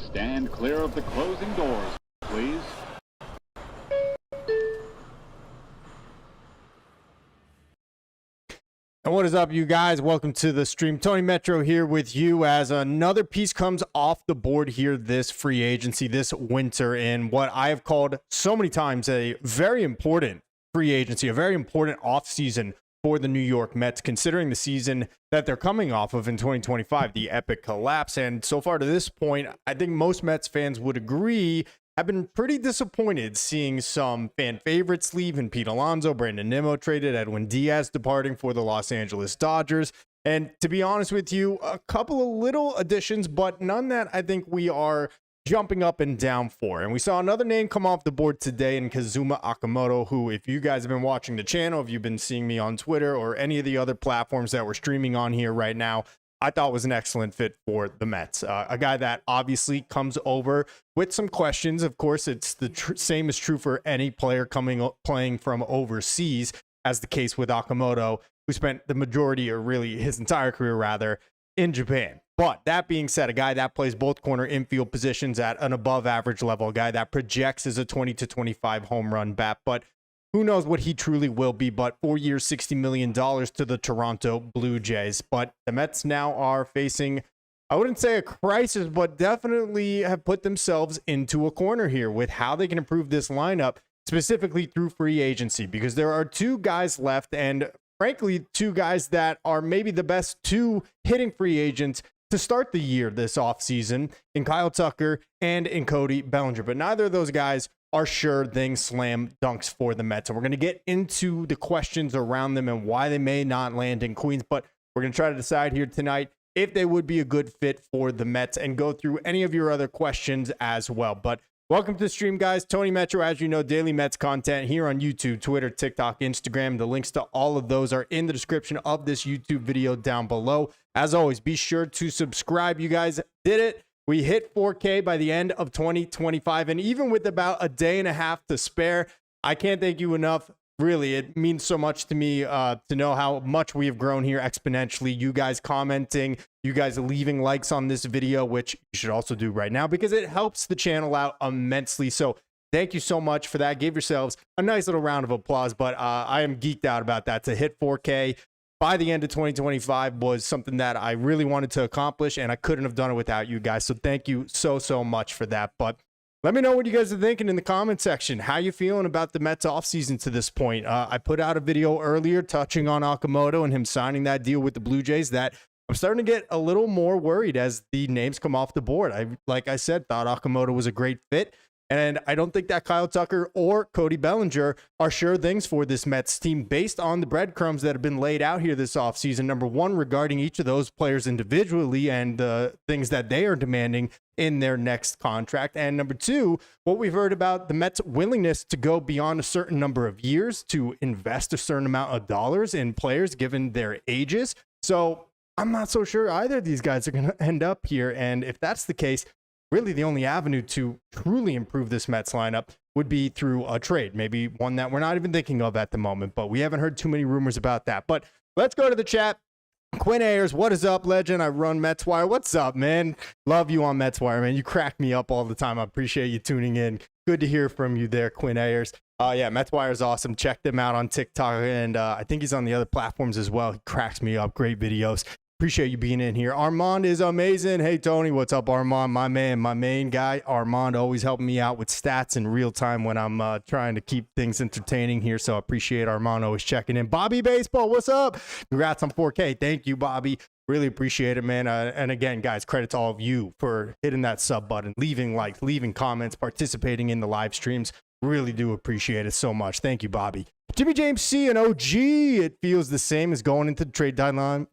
Stand clear of the closing doors, please. And what is up, you guys? Welcome to the stream. Tony Metro here with you as another piece comes off the board here this free agency, this winter, in what I have called so many times a very important free agency, a very important offseason for the New York Mets, considering the season that they're coming off of in 2025, the epic collapse. And so far to this point, I think most Mets fans would agree, I've been pretty disappointed seeing some fan favorites leave, and Pete Alonso, Brandon Nimmo traded, Edwin Diaz departing for the Los Angeles Dodgers. And to be honest with you, a couple of little additions, but none that I think we are jumping up and down for. And we saw another name come off the board today in Kazuma Okamoto, who, if you guys have been watching the channel, if you've been seeing me on Twitter or any of the other platforms that we're streaming on here right now, I thought was an excellent fit for the Mets. A guy that obviously comes over with some questions. Of course, it's the same is true for any player playing from overseas, as the case with Okamoto, who spent the majority, or really his entire career rather, in Japan. But that being said, a guy that plays both corner infield positions at an above average level, a guy that projects as a 20 to 25 home run bat, but who knows what he truly will be. But 4 years, $60 million to the Toronto Blue Jays. But the Mets now are facing, I wouldn't say a crisis, but definitely have put themselves into a corner here with how they can improve this lineup, specifically through free agency, because there are two guys left, and frankly, two guys that are maybe the best two hitting free agents to start the year this offseason, in Kyle Tucker and in Cody Bellinger. But neither of those guys are sure thing slam dunks for the Mets. And we're going to get into the questions around them and why they may not land in Queens. But we're going to try to decide here tonight if they would be a good fit for the Mets and go through any of your other questions as well. But welcome to the stream, guys. Tony Metro, as you know, daily Mets content here on YouTube, Twitter, TikTok, Instagram. The links to all of those are in the description of this YouTube video down below. As always, be sure to subscribe. You guys did it. We hit 4K by the end of 2025, and even with about a day and a half to spare, I can't thank you enough. Really, it means so much to me to know how much we have grown here exponentially. You guys commenting, you guys leaving likes on this video, which you should also do right now because it helps the channel out immensely. So thank you so much for that. Give yourselves a nice little round of applause, but I am geeked out about that. To hit 4K by the end of 2025 was something that I really wanted to accomplish, and I couldn't have done it without you guys. So thank you so much for that. But let me know what you guys are thinking in the comment section. How you feeling about the Mets offseason to this point? I put out a video earlier touching on Okamoto and him signing that deal with the Blue Jays that I'm starting to get a little more worried as the names come off the board. Like I said, thought Okamoto was a great fit. And I don't think that Kyle Tucker or Cody Bellinger are sure things for this Mets team based on the breadcrumbs that have been laid out here this offseason. Number one, regarding each of those players individually and the things that they are demanding in their next contract. And number two, what we've heard about the Mets' willingness to go beyond a certain number of years to invest a certain amount of dollars in players given their ages. So I'm not so sure either of these guys are going to end up here. And if that's the case, really the only avenue to truly improve this Mets lineup would be through a trade, maybe one that we're not even thinking of at the moment, but we haven't heard too many rumors about that. But let's go to the chat. Quinn Ayers, what is up, legend? I run Mets Wire. What's up, man? Love you on Mets Wire, man. You crack me up all the time. I appreciate you tuning in. Good to hear from you there, Quinn Ayers. Yeah, Mets Wire is awesome. Check them out on TikTok, and I think he's on the other platforms as well. He cracks me up. Great videos. Appreciate you being in here. Armand is amazing. Hey, Tony, what's up, Armand? My man, my main guy. Armand always helping me out with stats in real time when I'm trying to keep things entertaining here. So I appreciate Armand always checking in. Bobby Baseball, what's up? Congrats on 4K. Thank you, Bobby. Really appreciate it, man. And again, guys, credit to all of you for hitting that sub button, leaving likes, leaving comments, participating in the live streams. Really do appreciate it so much. Thank you, Bobby. Jimmy James C and OG, it feels the same as going into the trade deadline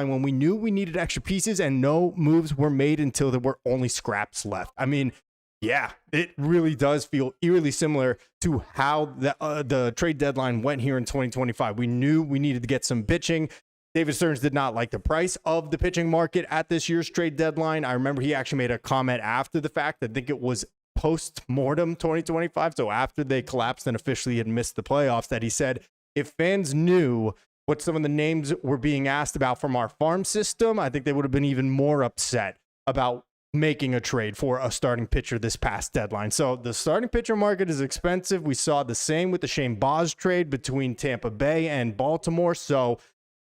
when we knew we needed extra pieces and no moves were made until there were only scraps left. I mean, yeah, it really does feel eerily similar to how the trade deadline went here in 2025. We knew we needed to get some pitching. David Stearns did not like the price of the pitching market at this year's trade deadline. I remember he actually made a comment after the fact. I think it was post-mortem 2025, so after they collapsed and officially had missed the playoffs, that he said if fans knew what some of the names were being asked about from our farm system, I think they would have been even more upset about making a trade for a starting pitcher this past deadline. So the starting pitcher market is expensive. We saw the same with the Shane Baz trade between Tampa Bay and Baltimore. So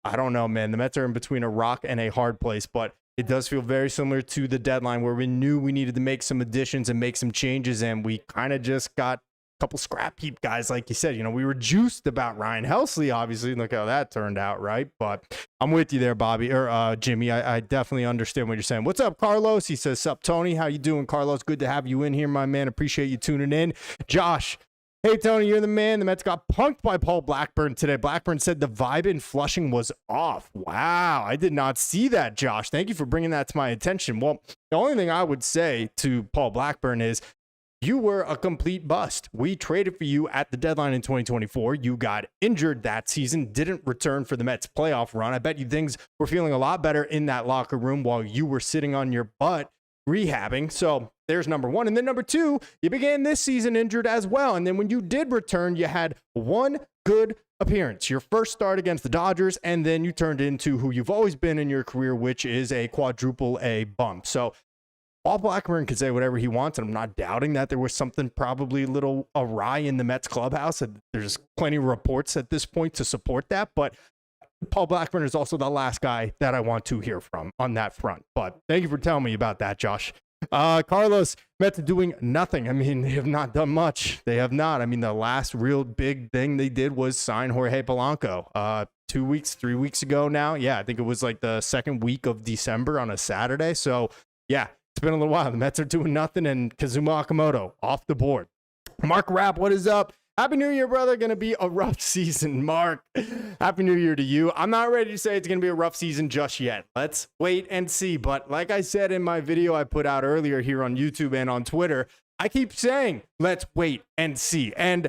I don't know, man. The Mets are in between a rock and a hard place, but it does feel very similar to the deadline where we knew we needed to make some additions and make some changes, and we kind of just got couple scrap heap guys, like you said. We were juiced about Ryan Helsley, obviously. Look how that turned out, right? But I'm with you there, Bobby, or Jimmy. I definitely understand what you're saying. What's up, Carlos? He says, sup, Tony? How you doing, Carlos? Good to have you in here, my man. Appreciate you tuning in. Josh, hey, Tony, you're the man. The Mets got punked by Paul Blackburn today. Blackburn said the vibe in Flushing was off. Wow, I did not see that, Josh. Thank you for bringing that to my attention. Well, the only thing I would say to Paul Blackburn is, you were a complete bust. We traded for you at the deadline in 2024. You got injured that season, didn't return for the Mets playoff run. I bet you things were feeling a lot better in that locker room while you were sitting on your butt rehabbing. So there's number one. And then number two, you began this season injured as well. And then when you did return, you had one good appearance, your first start against the Dodgers, and then you turned into who you've always been in your career, which is a quadruple A bump. So Paul Blackburn can say whatever he wants, and I'm not doubting that there was something probably a little awry in the Mets clubhouse. And there's plenty of reports at this point to support that, but Paul Blackburn is also the last guy that I want to hear from on that front. But thank you for telling me about that, Josh. Carlos, Mets are doing nothing. I mean, they have not done much. They have not. I mean, the last real big thing they did was sign Jorge Polanco 3 weeks ago now. Yeah, I think it was like the second week of December on a Saturday. So, yeah. It's been a little while. The Mets are doing nothing, and Kazuma Akamoto off the board. Mark Rapp, what is up? Happy New Year, brother. Going to be a rough season, Mark. Happy New Year to you. I'm not ready to say it's going to be a rough season just yet. Let's wait and see. But like I said in my video I put out earlier here on YouTube and on Twitter, I keep saying, let's wait and see. And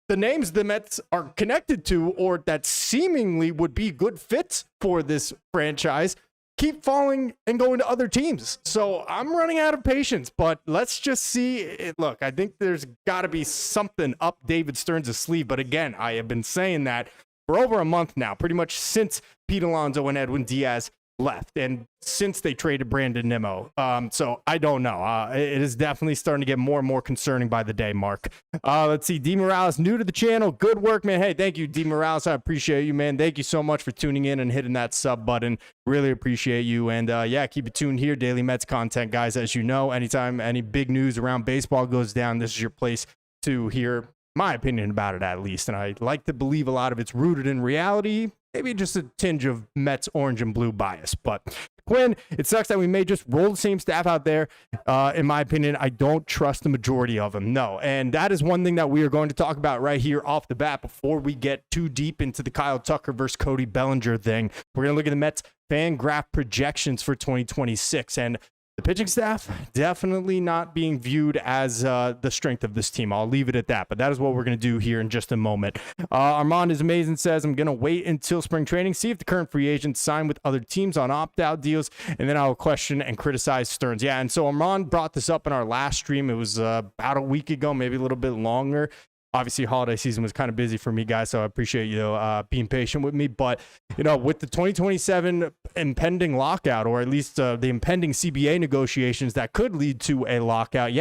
the names the Mets are connected to, or that seemingly would be good fits for this franchise, keep falling and going to other teams. So I'm running out of patience, but let's just see it. Look, I think there's got to be something up David Stearns' sleeve. But again, I have been saying that for over a month now, pretty much since Pete Alonso and Edwin Diaz left and since they traded Brandon Nimmo. So I don't know. It is definitely starting to get more and more concerning by the day, Mark. Let's see. D. Morales, new to the channel. Good work, man. Hey, thank you, D. Morales. I appreciate you, man. Thank you so much for tuning in and hitting that sub button. Really appreciate you. And yeah, keep it tuned here. Daily Mets content, guys. As you know, anytime any big news around baseball goes down, this is your place to hear my opinion about it, at least. And I like to believe a lot of it's rooted in reality. Maybe just a tinge of Mets orange and blue bias. But Quinn, it sucks that we may just roll the same staff out there. In my opinion, I don't trust the majority of them. No. And that is one thing that we are going to talk about right here off the bat before we get too deep into the Kyle Tucker versus Cody Bellinger thing. We're going to look at the Mets Fangraphs projections for 2026. And the pitching staff definitely not being viewed as the strength of this team. I'll leave it at that, but that is what we're going to do here in just a moment. Armand is amazing, says, I'm going to wait until spring training, see if the current free agents sign with other teams on opt-out deals, and then I'll question and criticize Stearns. Yeah, and so Armand brought this up in our last stream. It was about a week ago, maybe a little bit longer. Obviously, holiday season was kind of busy for me, guys, so I appreciate you being patient with me. But, with the 2027 impending lockout, or at least the impending CBA negotiations that could lead to a lockout,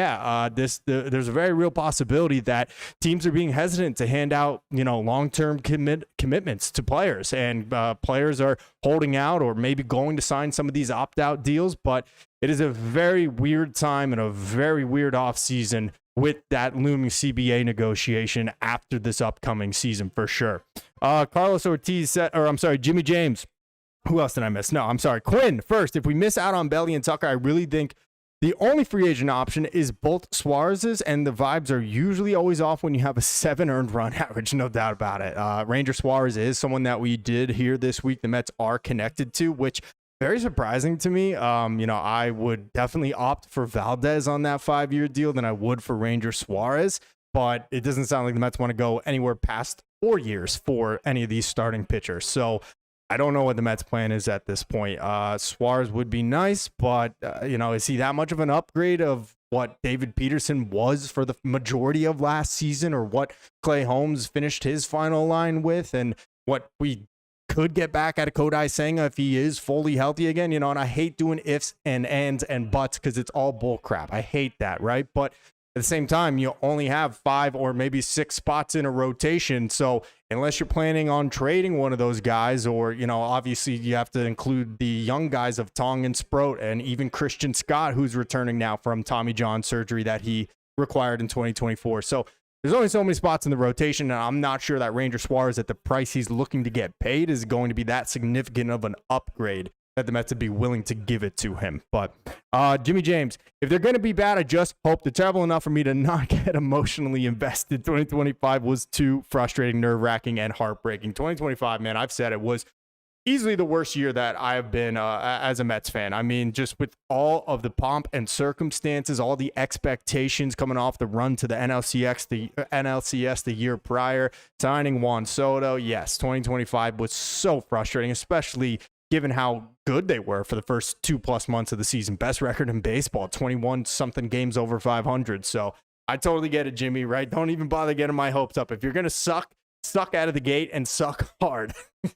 there's a very real possibility that teams are being hesitant to hand out, long-term commitments to players. And players are holding out or maybe going to sign some of these opt-out deals. But it is a very weird time and a very weird offseason with that looming CBA negotiation after this upcoming season for sure. Carlos Ortiz said, Jimmy James. Who else did I miss? No, I'm sorry. Quinn, first, if we miss out on Belly and Tucker, I really think the only free agent option is both Suarez's, and the vibes are usually always off when you have a 7 earned run average, no doubt about it. Ranger Suarez is someone that we did hear this week the Mets are connected to, which very surprising to me. I would definitely opt for Valdez on that 5-year deal than I would for Ranger Suarez, but it doesn't sound like the Mets want to go anywhere past 4 years for any of these starting pitchers. So I don't know what the Mets plan is at this point. Suarez would be nice, but is he that much of an upgrade of what David Peterson was for the majority of last season, or what Clay Holmes finished his final line with, and what we could get back at a Cody Senga if he is fully healthy again, you know, and I hate doing ifs and ands and buts because it's all bull crap. I hate that, right? But at the same time, you only have 5 or maybe 6 spots in a rotation. So unless you're planning on trading one of those guys, or, you know, obviously you have to include the young guys of Tong and Sproat and even Christian Scott, who's returning now from Tommy John surgery that he required in 2024. So there's only so many spots in the rotation, and I'm not sure that Ranger Suarez at the price he's looking to get paid is going to be that significant of an upgrade that the Mets would be willing to give it to him. But Jimmy James, if they're going to be bad, I just hope they're terrible enough for me to not get emotionally invested. 2025 was too frustrating, nerve-wracking, and heartbreaking. 2025, man, I've said it was easily the worst year that I've been as a Mets fan. I mean, just with all of the pomp and circumstances, all the expectations coming off the run to the NLCS the year prior, signing Juan Soto. Yes, 2025 was so frustrating, especially given how good they were for the first 2+ months of the season. Best record in baseball, 21-something games over 500. So I totally get it, Jimmy, right? Don't even bother getting my hopes up. If you're going to suck out of the gate and suck hard.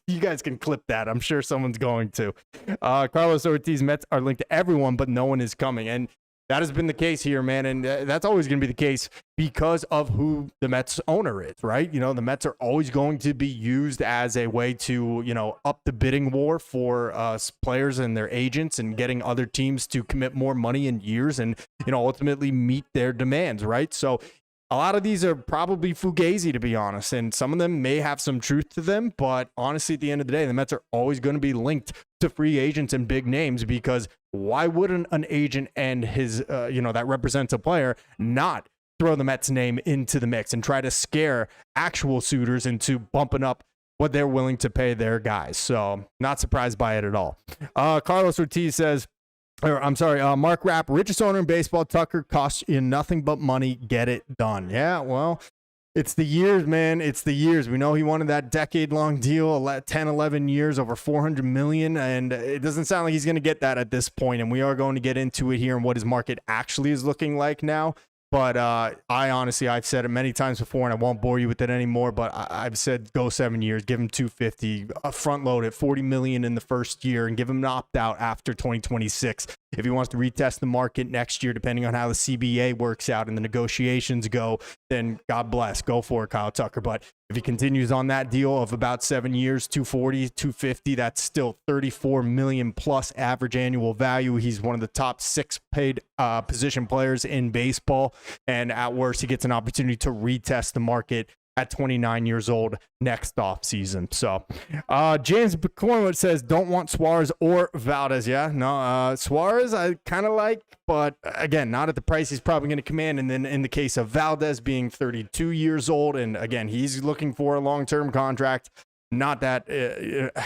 You guys can clip that. I'm sure someone's going to. Carlos Ortiz, Mets are linked to everyone, but no one is coming. And that has been the case here, man. And that's always going to be the case because of who the Mets owner is, right? You know, the Mets are always going to be used as a way to, you know, up the bidding war for players and their agents and getting other teams to commit more money in years and, you know, ultimately meet their demands, right? So a lot of these are probably fugazi, to be honest, and some of them may have some truth to them, but honestly, at the end of the day, the Mets are always going to be linked to free agents and big names, because why wouldn't an agent and his, that represents a player not throw the Mets name into the mix and try to scare actual suitors into bumping up what they're willing to pay their guys? So not surprised by it at all. Carlos Ortiz says, Mark Rapp, richest owner in baseball. Tucker costs you nothing but money. Get it done. Yeah, well, it's the years, man. It's the years. We know he wanted that decade-long deal, 10, 11 years, over $400 million, and it doesn't sound like he's going to get that at this point, and we are going to get into it here and what his market actually is looking like now. But I've said it many times before, and I won't bore you with it anymore, but I've said go 7 years, give him $250, front load at $40 million in the first year, and give him an opt-out after 2026. If he wants to retest the market next year, depending on how the CBA works out and the negotiations go, then God bless, go for it, Kyle Tucker. But if he continues on that deal of about 7 years, 240, 250, that's still $34 million plus average annual value. He's one of the top 6 paid position players in baseball. And at worst, he gets an opportunity to retest the market at 29 years old next offseason. So James McCormick says, don't want Suarez or Valdez. Yeah, no, Suarez I kind of like, but again, not at the price he's probably going to command. And then in the case of Valdez being 32 years old, and again, he's looking for a long-term contract, not that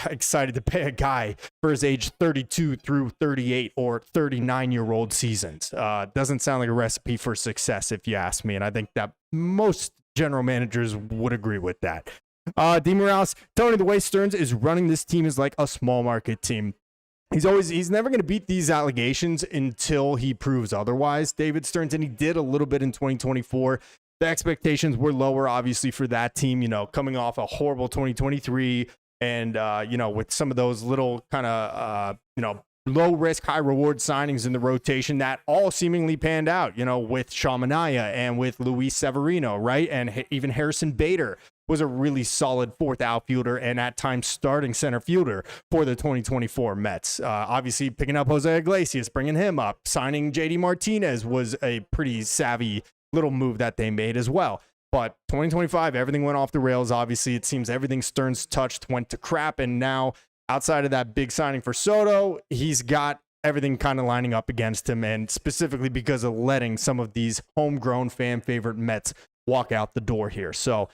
excited to pay a guy for his age 32 through 38 or 39-year-old seasons. Doesn't sound like a recipe for success, if you ask me. And I think that most general managers would agree with that. D. Morales, Tony, the way Stearns is running this team is like a small market team. He's never going to beat these allegations until he proves otherwise, David Stearns, and he did a little bit in 2024. The expectations were lower, obviously, for that team, you know, coming off a horrible 2023 and, with some of those little kind of, low risk, high reward signings in the rotation that all seemingly panned out, with Shamanaya and with Luis Severino, right? And even Harrison Bader was a really solid fourth outfielder and at times starting center fielder for the 2024 Mets. Obviously, picking up Jose Iglesias, bringing him up, signing JD Martinez was a pretty savvy little move that they made as well. But 2025, everything went off the rails. Obviously, it seems everything Stearns touched went to crap, and now outside of that big signing for Soto, he's got everything kind of lining up against him, and specifically because of letting some of these homegrown fan favorite Mets walk out the door here. So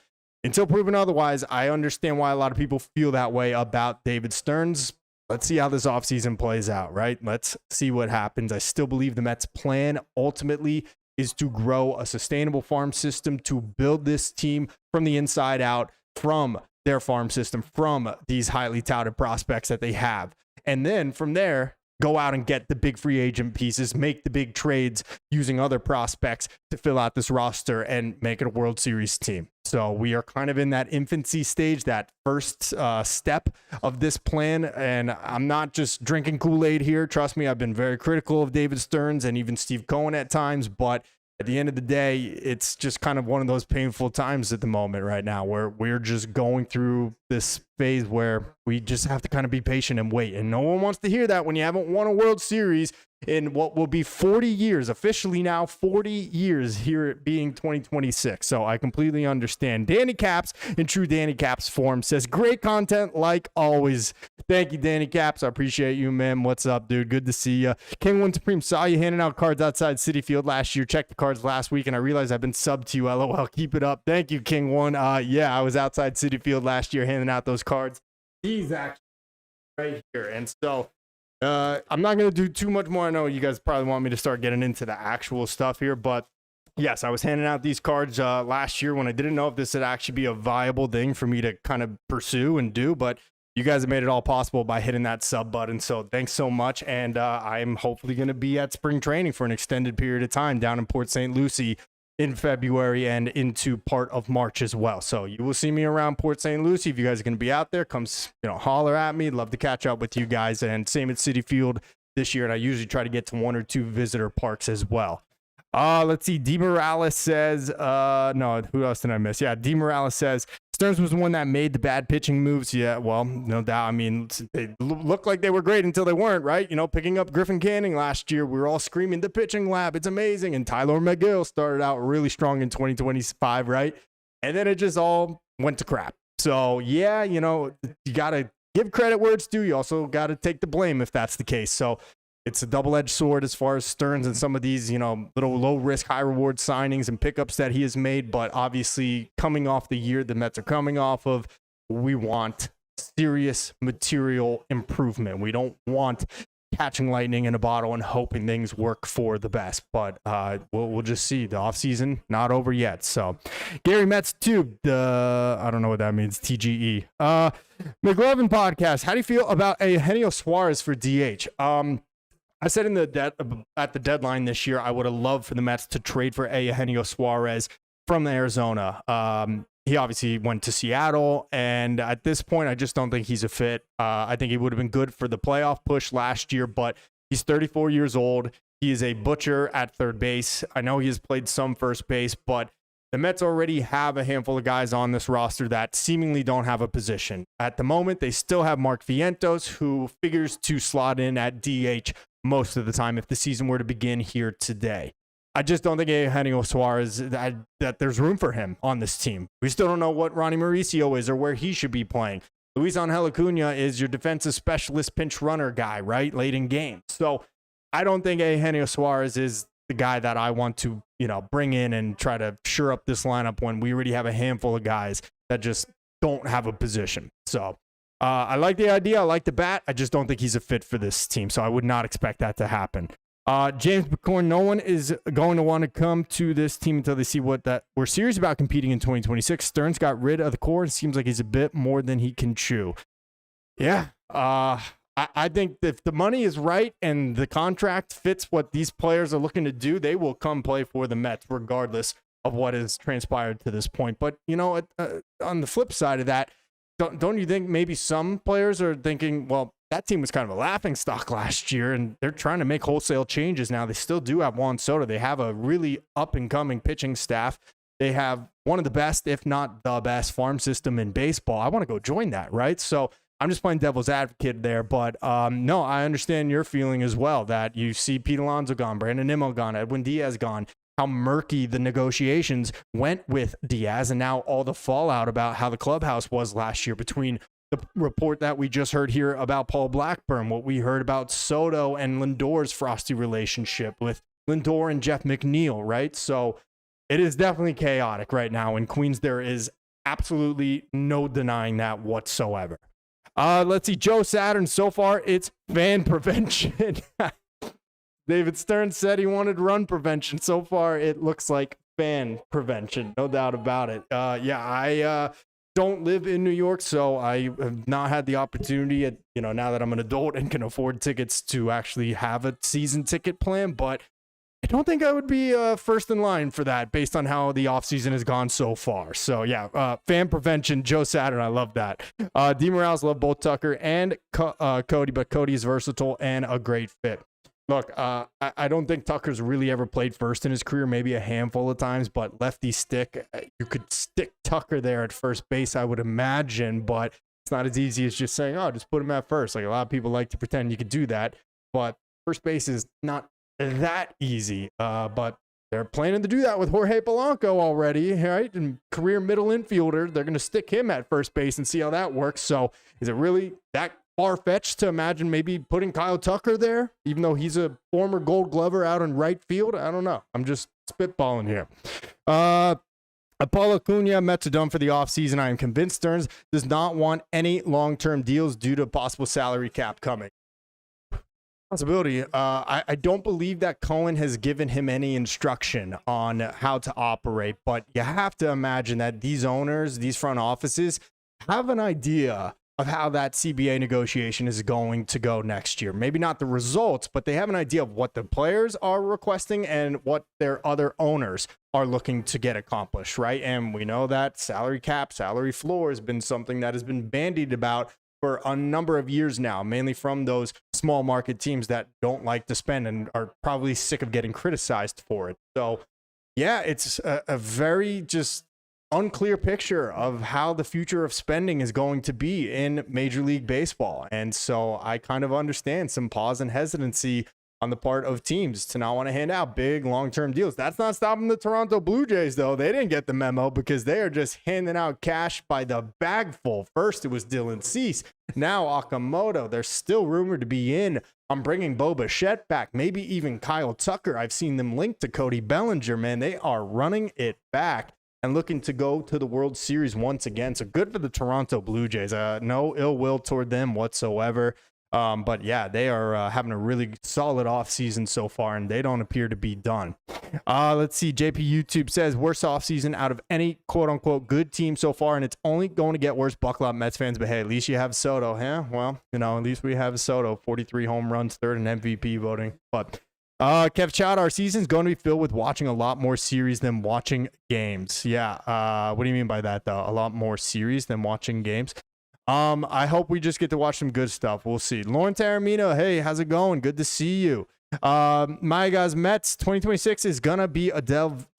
until proven otherwise, I understand why a lot of people feel that way about David Stearns. Let's see how this offseason plays out, right? Let's see what happens. I still believe the Mets' plan ultimately is to grow a sustainable farm system, to build this team from the inside out, from their farm system, from these highly touted prospects that they have. And then from there, go out and get the big free agent pieces, make the big trades using other prospects to fill out this roster and make it a World Series team. So we are kind of in that infancy stage, that first step of this plan. And I'm not just drinking Kool-Aid here. Trust me, I've been very critical of David Stearns and even Steve Cohen at times. But at the end of the day, it's just kind of one of those painful times at the moment right now where we're just going through this phase where we just have to kind of be patient and wait. And no one wants to hear that when you haven't won a World Series in what will be 40 years, officially now 40 years, here it being 2026. So I completely understand. Danny Caps, in true Danny Caps form, says, great content like always. Thank you, Danny Caps. I appreciate you, man. What's up, dude? Good to see you. King One Supreme, saw you handing out cards outside Citi Field last year. Checked the cards last week, and I realized I've been subbed to you. LOL. Keep it up. Thank you, King One. Yeah, I was outside Citi Field last year handing out those cards. He's actually right here. And so I'm not going to do too much more. I know you guys probably want me to start getting into the actual stuff here, but yes, I was handing out these cards last year when I didn't know if this would actually be a viable thing for me to kind of pursue and do, but you guys have made it all possible by hitting that sub button. So thanks so much. And I'm hopefully going to be at spring training for an extended period of time down in Port St. Lucie in February and into part of March as well. So you will see me around Port St. Lucie. If you guys are going to be out there, come, holler at me. Love to catch up with you guys. And same at Citi Field this year. And I usually try to get to 1 or 2 visitor parks as well. Let's see. D Morales says, no, who else did I miss? Yeah, D Morales says, Stearns was the one that made the bad pitching moves. Yeah, well, no doubt. I mean, they looked like they were great until they weren't, right? Picking up Griffin Canning last year, we were all screaming, the pitching lab, it's amazing. And Tyler McGill started out really strong in 2025, right? And then it just all went to crap. So, yeah, you got to give credit where it's due. You also got to take the blame if that's the case. So, it's a double-edged sword as far as Stearns and some of these, little low-risk, high-reward signings and pickups that he has made. But obviously, coming off the year the Mets are coming off of, we want serious material improvement. We don't want catching lightning in a bottle and hoping things work for the best. But we'll just see. The offseason, not over yet. So, Gary Metz Tube, I don't know what that means, TGE. McLovin Podcast, how do you feel about Eugenio Suarez for DH? I said at the deadline this year, I would have loved for the Mets to trade for Eugenio Suarez from Arizona. He obviously went to Seattle, and at this point, I just don't think he's a fit. I think he would have been good for the playoff push last year, but he's 34 years old. He is a butcher at third base. I know he has played some first base, but the Mets already have a handful of guys on this roster that seemingly don't have a position. At the moment, they still have Mark Vientos, who figures to slot in at DH most of the time if the season were to begin here today. I just don't think Eugenio Suarez, that there's room for him on this team. We still don't know what Ronnie Mauricio is or where he should be playing. Luis Angel Acuna is your defensive specialist pinch runner guy, right? Late in games. So I don't think Eugenio Suarez is the guy that I want to, bring in and try to shore up this lineup when we already have a handful of guys that just don't have a position. So I like the idea. I like the bat. I just don't think he's a fit for this team. So I would not expect that to happen. James McCorn, no one is going to want to come to this team until they see we're serious about competing in 2026. Stearns got rid of the core. It seems like he's a bit more than he can chew. Yeah. I think if the money is right and the contract fits what these players are looking to do, they will come play for the Mets regardless of what has transpired to this point. But, on the flip side of that, don't you think maybe some players are thinking, well, that team was kind of a laughing stock last year, and they're trying to make wholesale changes now. They still do have Juan Soto. They have a really up-and-coming pitching staff. They have one of the best, if not the best, farm system in baseball. I want to go join that, right? So I'm just playing devil's advocate there. But no, I understand your feeling as well, that you see Pete Alonso gone, Brandon Nimmo gone, Edwin Diaz gone, how murky the negotiations went with Diaz, and now all the fallout about how the clubhouse was last year between the report that we just heard here about Paul Blackburn, what we heard about Soto and Lindor's frosty relationship with Lindor and Jeff McNeil, right? So it is definitely chaotic right now in Queens. There is absolutely no denying that whatsoever. Let's see, Joe Saturn, so far it's fan prevention. David Stearns said he wanted run prevention. So far, it looks like fan prevention. No doubt about it. I don't live in New York, so I have not had the opportunity, now that I'm an adult and can afford tickets, to actually have a season ticket plan. But I don't think I would be first in line for that based on how the offseason has gone so far. So, yeah, fan prevention, Joe Saturn, I love that. D. Morales, love both Tucker and Cody, but Cody is versatile and a great fit. Look, I don't think Tucker's really ever played first in his career, maybe a handful of times, but lefty stick, you could stick Tucker there at first base, I would imagine, but it's not as easy as just saying, oh, just put him at first. Like, a lot of people like to pretend you could do that, but first base is not that easy. But they're planning to do that with Jorge Polanco already, right? And career middle infielder, they're going to stick him at first base and see how that works. So is it really that far-fetched to imagine maybe putting Kyle Tucker there, even though he's a former Gold Glover out in right field? I don't know. I'm just spitballing here. Apollo Acuna, Mets are done for the offseason. I am convinced Stearns does not want any long-term deals due to possible salary cap coming. Possibility. I don't believe that Cohen has given him any instruction on how to operate, but you have to imagine that these owners, these front offices, have an idea of how that CBA negotiation is going to go next year. Maybe not the results, but they have an idea of what the players are requesting and what their other owners are looking to get accomplished, right? And we know that salary cap, salary floor has been something that has been bandied about for a number of years now, mainly from those small market teams that don't like to spend and are probably sick of getting criticized for it. So, yeah, it's a very just unclear picture of how the future of spending is going to be in Major League Baseball. And so I kind of understand some pause and hesitancy on the part of teams to not want to hand out big long-term deals. That's not stopping the Toronto Blue Jays, though. They didn't get the memo because they are just handing out cash by the bagful. First, it was Dylan Cease. Now Okamoto. They're still rumored to be in. I'm bringing Bo Bichette back, maybe even Kyle Tucker. I've seen them linked to Cody Bellinger, man. They are running it back and looking to go to the World Series once again. So good for the Toronto Blue Jays. No ill will toward them whatsoever. But yeah, they are having a really solid offseason so far, and they don't appear to be done. Let's see. JP YouTube says, worst offseason out of any quote-unquote good team so far, and it's only going to get worse. Buckle up, Mets fans. But hey, at least you have Soto. Huh? Well, at least we have Soto. 43 home runs, third in MVP voting. But Kev Chowd, our season's going to be filled with watching a lot more series than watching games. Yeah. What do you mean by that, though? A lot more series than watching games? I hope we just get to watch some good stuff. We'll see. Lauren Taramino, hey, how's it going? Good to see you. My guys, Mets 2026 is gonna be a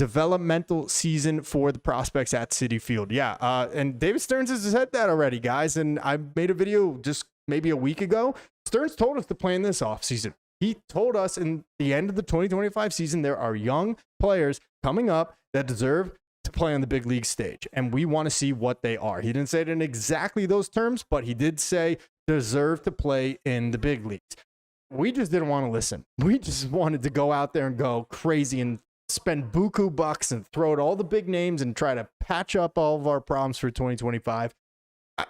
developmental season for the prospects at Citi Field. Yeah, and David Stearns has said that already, guys. And I made a video just maybe a week ago. Stearns told us to plan this offseason. He told us in the end of the 2025 season, there are young players coming up that deserve to play on the big league stage, and we want to see what they are. He didn't say it in exactly those terms, but he did say deserve to play in the big leagues. We just didn't want to listen. We just wanted to go out there and go crazy and spend buku bucks and throw at all the big names and try to patch up all of our problems for 2025.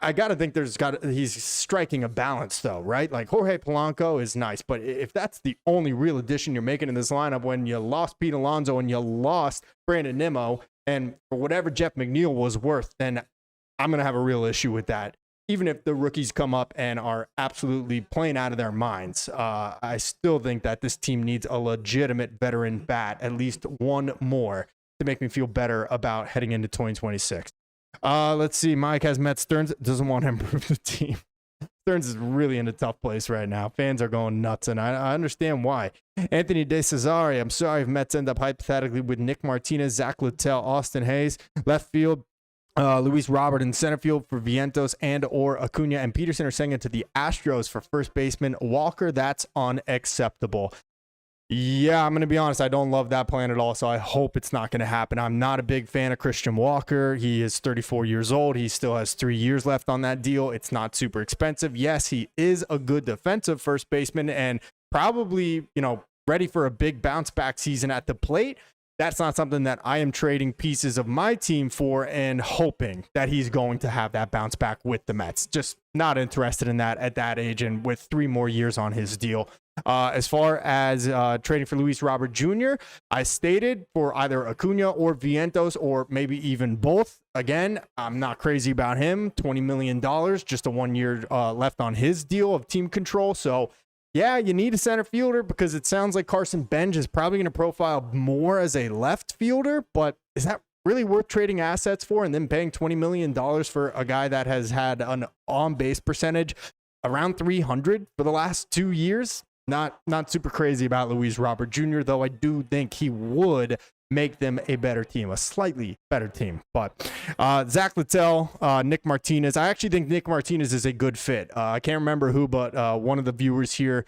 I got to think he's striking a balance, though, right? Like Jorge Polanco is nice, but if that's the only real addition you're making in this lineup when you lost Pete Alonso and you lost Brandon Nimmo, and for whatever Jeff McNeil was worth, then I'm going to have a real issue with that. Even if the rookies come up and are absolutely playing out of their minds, I still think that this team needs a legitimate veteran bat, at least one more, to make me feel better about heading into 2026. Let's see. Mike has Mets. Stearns doesn't want to improve the team. Stearns is really in a tough place right now. Fans are going nuts, and I understand why. Anthony De Cesare, I'm sorry if Mets end up hypothetically with Nick Martinez, Zach Littell, Austin Hayes, left field, Luis Robert in center field for Vientos and or Acuna, and Peterson are sending it to the Astros for first baseman Walker. That's unacceptable. Yeah, I'm going to be honest. I don't love that plan at all, so I hope it's not going to happen. I'm not a big fan of Christian Walker. He is 34 years old. He still has 3 years left on that deal. It's not super expensive. Yes, he is a good defensive first baseman and probably, ready for a big bounce back season at the plate. That's not something that I am trading pieces of my team for and hoping that he's going to have that bounce back with the Mets. Just not interested in that at that age and with 3 more years on his deal. As far as trading for Luis Robert Jr., I stated for either Acuna or Vientos or maybe even both. Again, I'm not crazy about him. $20 million, just a 1 year left on his deal of team control. So yeah, you need a center fielder because it sounds like Carson Bench is probably going to profile more as a left fielder, but is that really worth trading assets for and then paying $20 million for a guy that has had an on-base percentage around 300 for the last 2 years? Not super crazy about Luis Robert Jr., though I do think he would make them a better team, a slightly better team. But Zach Littell, Nick Martinez. I actually think Nick Martinez is a good fit. I can't remember who, but one of the viewers here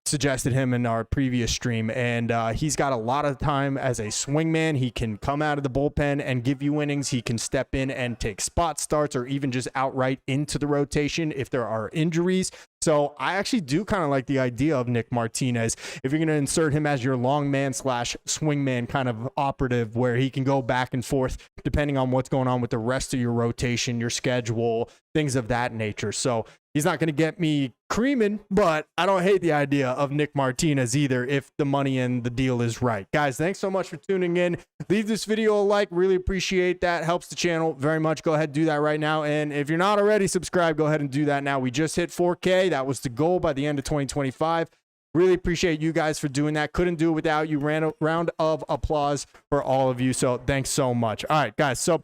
suggested him in our previous stream, and he's got a lot of time as a swingman. He can come out of the bullpen and give you innings. He can step in and take spot starts or even just outright into the rotation if there are injuries. So I actually do kind of like the idea of Nick Martinez if you're going to insert him as your long man / swingman kind of operative, where he can go back and forth depending on what's going on with the rest of your rotation, your schedule, things of that nature. So he's not going to get me creaming, but I don't hate the idea of Nick Martinez either if the money and the deal is right. Guys, thanks so much for tuning in. Leave this video a like. Really appreciate that. Helps the channel very much. Go ahead and do that right now. And if you're not already subscribed, go ahead and do that now. We just hit 4K. That was the goal by the end of 2025. Really appreciate you guys for doing that. Couldn't do it without you. Round of applause for all of you. So thanks so much. All right, guys. So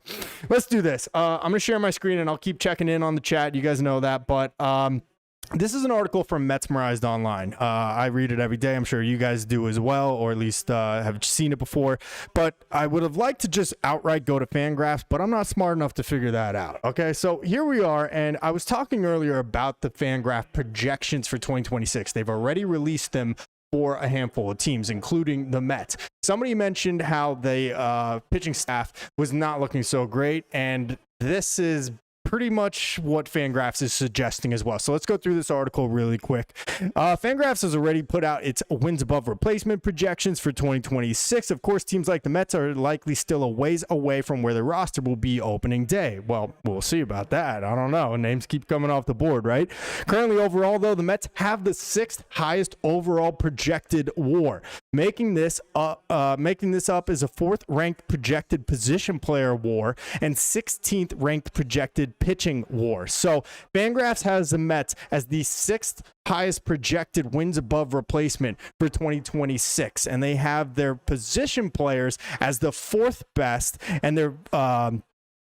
let's do this. I'm going to share my screen and I'll keep checking in on the chat. You guys know that. But this is an article from Metsmerized Online. I read it every day. I'm sure you guys do as well, or at least have seen it before. But I would have liked to just outright go to Fangraphs, but I'm not smart enough to figure that out. Okay, so here we are, and I was talking earlier about the Fangraph projections for 2026. They've already released them for a handful of teams, including the Mets. Somebody mentioned how the pitching staff was not looking so great, and this is pretty much what Fangraphs is suggesting as well. So let's go through this article really quick. Fangraphs has already put out its wins above replacement projections for 2026. Of course, teams like the Mets are likely still a ways away from where the roster will be opening day. Well, we'll see about that. I don't know. Names keep coming off the board, right? Currently, overall, though, the Mets have the 6th highest overall projected WAR. Making this up is a 4th ranked projected position player WAR and 16th ranked projected pitching WAR. So Fangraphs has the Mets as the 6th highest projected wins above replacement for 2026, and they have their position players as the 4th best, and their oh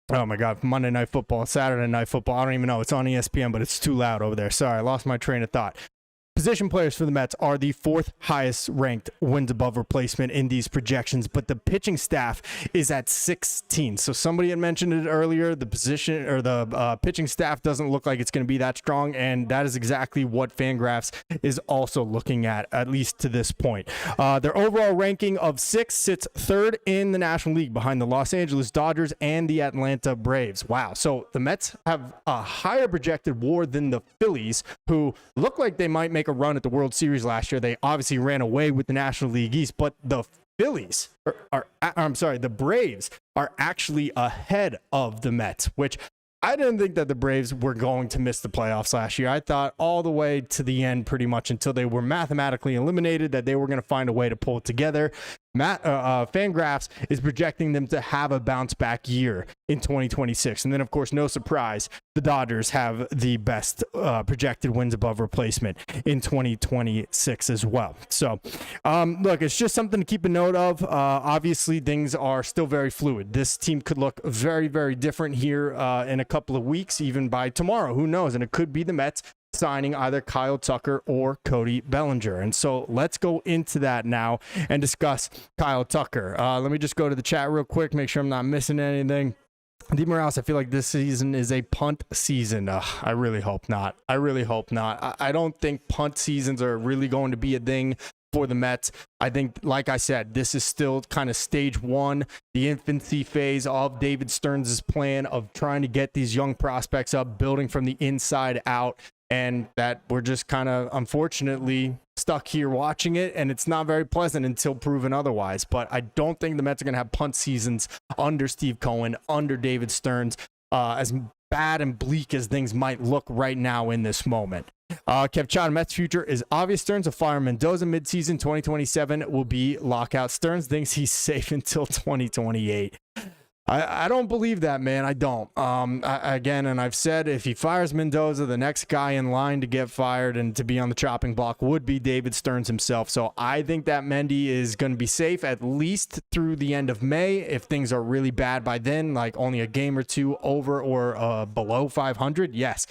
my God, Monday Night Football, Saturday Night Football, I don't even know, it's on ESPN, but it's too loud over there. Sorry, I lost my train of thought. Position players for the Mets are the 4th highest ranked wins above replacement in these projections, but the pitching staff is at 16. So somebody had mentioned it earlier. The position or the pitching staff doesn't look like it's going to be that strong, and that is exactly what Fangraphs is also looking at least to this point. Their overall ranking of 6 sits 3rd in the National League behind the Los Angeles Dodgers and the Atlanta Braves. Wow. So the Mets have a higher projected WAR than the Phillies, who look like they might make a run at the World Series last year. They obviously ran away with the National League East, but the the Braves are actually ahead of the Mets, which I didn't think that the Braves were going to miss the playoffs last year. I thought all the way to the end, pretty much until they were mathematically eliminated, that they were going to find a way to pull it together. Fangraphs is projecting them to have a bounce back year in 2026. And then, of course, no surprise, the Dodgers have the best projected wins above replacement in 2026 as well. So, look, it's just something to keep a note of. Obviously, things are still very fluid. This team could look very, very different here in a couple of weeks, even by tomorrow. Who knows? And it could be the Mets signing either Kyle Tucker or Cody Bellinger. And so let's go into that now and discuss Kyle Tucker. Let me just go to the chat real quick, make sure I'm not missing anything. D. Morales, I feel like this season is a punt season. I really hope not. I don't think punt seasons are really going to be a thing for the Mets. I think, like I said, this is still kind of stage 1, the infancy phase of David Stearns' plan of trying to get these young prospects up, building from the inside out, and that we're just kind of unfortunately stuck here watching it, and it's not very pleasant until proven otherwise. But I don't think the Mets are going to have punt seasons under Steve Cohen, under David Stearns, as bad and bleak as things might look right now in this moment. Kev Chad, Mets future is obvious. Stearns will fire Mendoza midseason. 2027 will be lockout. Stearns thinks he's safe until 2028. I don't believe that, man. I don't. Again, and I've said if he fires Mendoza, the next guy in line to get fired and to be on the chopping block would be David Stearns himself. So I think that Mendy is going to be safe at least through the end of May. If things are really bad by then, like only a game or two over or below 500, yes,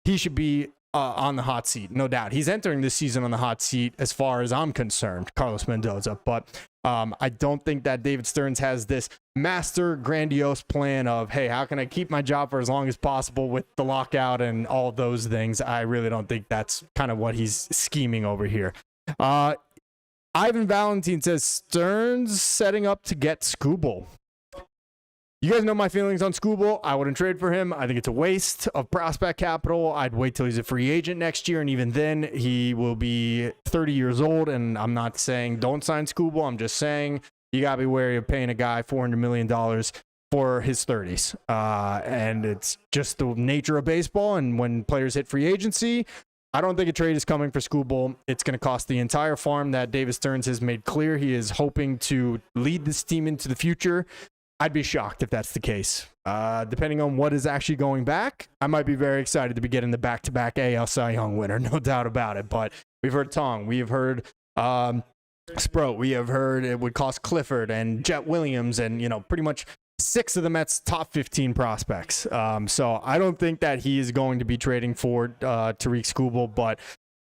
he should be on the hot seat, no doubt. He's entering this season on the hot seat as far as I'm concerned, Carlos Mendoza. But I don't think that David Stearns has this master grandiose plan of, hey, how can I keep my job for as long as possible with the lockout and all of those things. I really don't think that's kind of what he's scheming over here. Ivan Valentine says Stearns setting up to get Skubal. You guys know my feelings on Skubal. I wouldn't trade for him. I think it's a waste of prospect capital. I'd wait till he's a free agent next year, and even then, he will be 30 years old, and I'm not saying don't sign Skubal. I'm just saying you got to be wary of paying a guy $400 million for his 30s. And it's just the nature of baseball, and when players hit free agency, I don't think a trade is coming for Skubal. It's going to cost the entire farm that David Stearns has made clear he is hoping to lead this team into the future. I'd be shocked if that's the case. Depending on what is actually going back, I might be very excited to be getting the back-to-back AL Cy Young winner, no doubt about it. But we've heard Tong, we have heard Sproat, we have heard it would cost Clifford and Jet Williams and, pretty much 6 of the Mets' top 15 prospects. So I don't think that he is going to be trading for Tariq Skubal, but